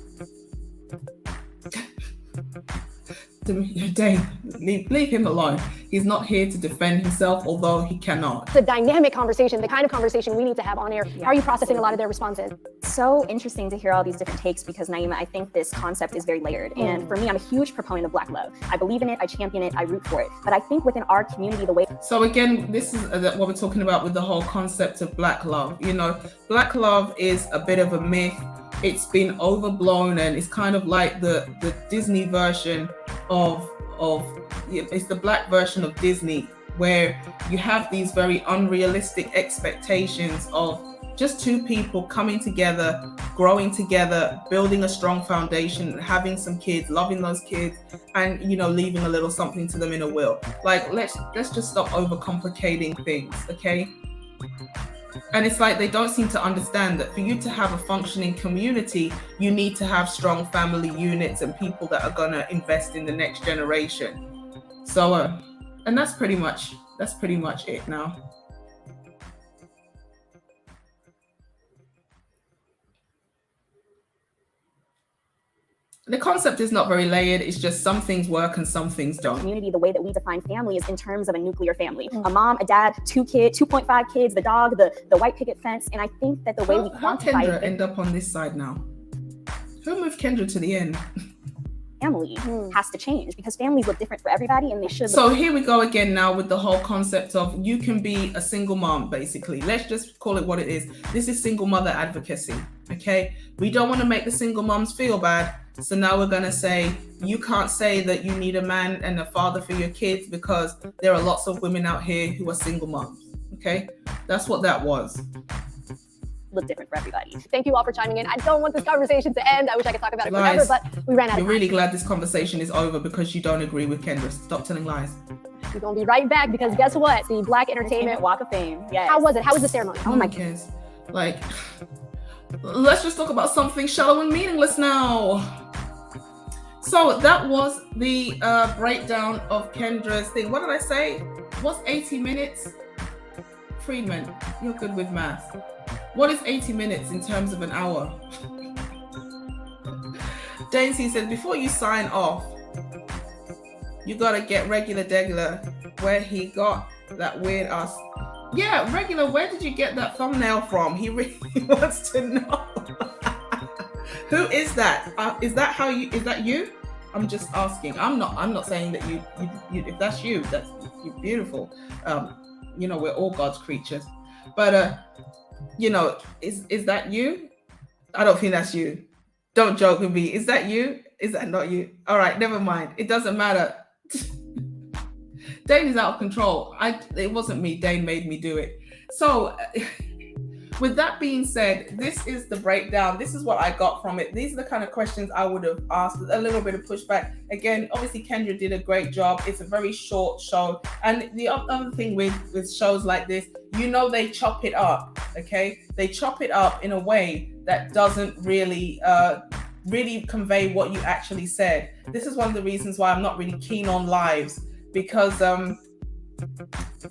Dane, leave him alone. He's not here to defend himself, although he cannot. It's a dynamic conversation, the kind of conversation we need to have on air. How are you processing a lot of their responses? So interesting to hear all these different takes, because Naima, I think this concept is very layered. And for me, I'm a huge proponent of Black love. I believe in it, I champion it, I root for it. But I think within our community, the way... So again, this is what we're talking about with the whole concept of Black love. You know, Black love is a bit of a myth. it's been overblown, and it's kind of like the Disney version of it's the black version of Disney, where you have these very unrealistic expectations of just two people coming together, growing together, building a strong foundation, having some kids, loving those kids, and leaving a little something to them in a will. Like, let's just stop overcomplicating things, okay? And it's like they don't seem to understand that for you to have a functioning community, you need to have strong family units and people that are gonna invest in the next generation. So, and that's pretty much it now. The concept is not very layered. It's just some things work and some things don't. Community, the way that we define family is in terms of a nuclear family. A mom, a dad, 2 kids, 2.5 kids, the dog, the white picket fence. And I think that the way we How quantify Kendra end up on this side now? Who moved Kendra to the end? family has to change, because families look different for everybody, and they should. So here we go again now with the whole concept of you can be a single mom, basically. Let's just call it what it is. This is single mother advocacy, okay? We don't want to make the single moms feel bad. So now we're going to say, you can't say that you need a man and a father for your kids because there are lots of women out here who are single moms, okay? That's what that was. Look different for everybody. Thank you all for chiming in. I don't want this conversation to end. I wish I could talk about it forever, but we ran out of time. You're really glad this conversation is over because you don't agree with Kendra. Stop telling lies. We're going to be right back because guess what? The Black Entertainment Walk of Fame. Yes. How was it? How was the ceremony? Oh my goodness. Like, let's just talk about something shallow and meaningless now. So that was the breakdown of Kendra's thing. What did I say? What's 80 minutes? Friedman, you're good with math. What is 80 minutes in terms of an hour? Daisy said, before you sign off, you gotta get regular where he got that weird ass. Yeah, regular, where did you get that thumbnail from? He really wants to know. Who is that? Is that you? I'm just asking. I'm not saying that you if that's you, you're beautiful. We're all God's creatures. But is that you? I don't think that's you. Don't joke with me. Is that you? Is that not you? All right, never mind. It doesn't matter. Dane is out of control. It wasn't me. Dane made me do it. So with that being said, this is the breakdown. This is what I got from it. These are the kind of questions I would have asked. A little bit of pushback. Again, obviously Kendra did a great job. It's a very short show. And the other thing with shows like this, they chop it up, okay? They chop it up in a way that doesn't really convey what you actually said. This is one of the reasons why I'm not really keen on lives, because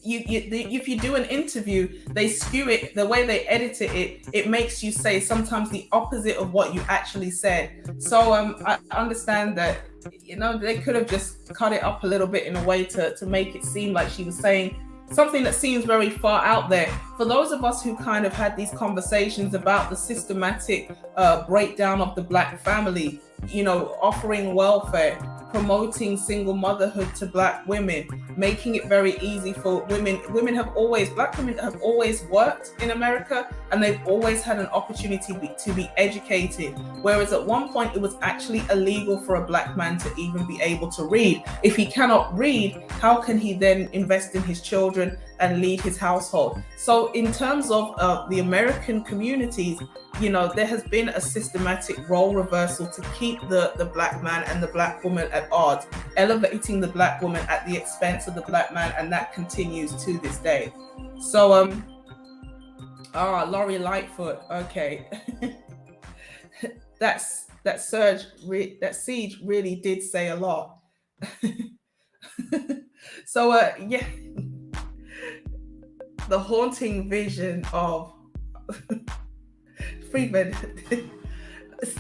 if you do an interview, they skew it. The way they edit it makes you say sometimes the opposite of what you actually said. So I understand that they could have just cut it up a little bit in a way to make it seem like she was saying something that seems very far out there. For those of us who kind of had these conversations about the systematic breakdown of the Black family, offering welfare, promoting single motherhood to Black women, making it very easy for women. Black women have always worked in America, and they've always had an opportunity to be educated. Whereas at one point it was actually illegal for a Black man to even be able to read. If he cannot read, how can he then invest in his children and lead his household? So in terms of the American communities, there has been a systematic role reversal to keep the Black man and the Black woman at odds, elevating the Black woman at the expense of the Black man, and that continues to this day. So, Lori Lightfoot, okay. that siege really did say a lot. So, yeah, the haunting vision of Friedman,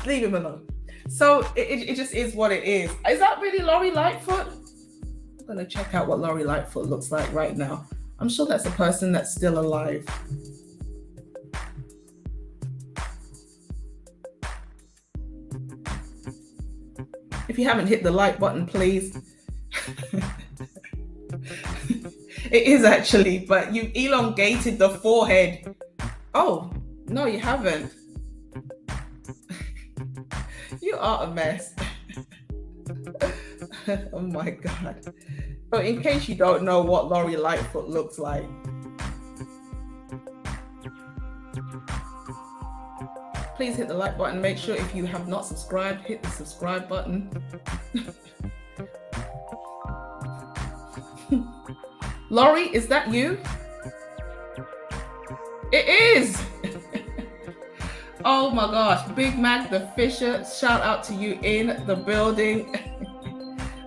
leave him alone. So it just is what it is. Is that really Lori Lightfoot? I'm gonna check out what Lori Lightfoot looks like right now. I'm sure that's a person that's still alive. If you haven't hit the like button, please. It is actually, but you elongated the forehead. Oh, no, you haven't. You are a mess. Oh my God. So in case you don't know what Lori Lightfoot looks like, please hit the like button. Make sure if you have not subscribed, hit the subscribe button. Lori, is that you? It is. Oh my gosh. Big Mac the Fisher, shout out to you in the building.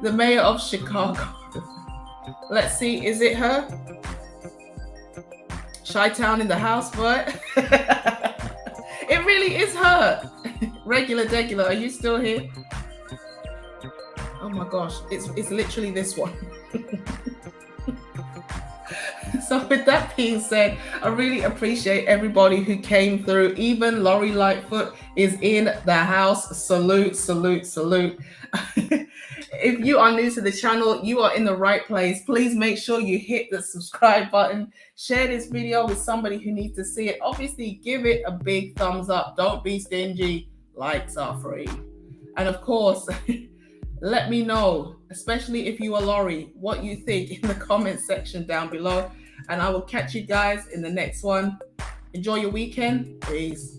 The mayor of Chicago. Let's see, is it her? Chi-Town in the house, but it really is her. Regular Degular, are you still here? Oh my gosh, it's literally this one. So with that being said, I really appreciate everybody who came through. Even Lori Lightfoot is in the house. Salute, salute, salute. If you are new to the channel, you are in the right place. Please make sure you hit the subscribe button. Share this video with somebody who needs to see it. Obviously, give it a big thumbs up. Don't be stingy. Likes are free. And of course, let me know, especially if you are Lori, what you think in the comment section down below. And I will catch you guys in the next one. Enjoy your weekend. Peace.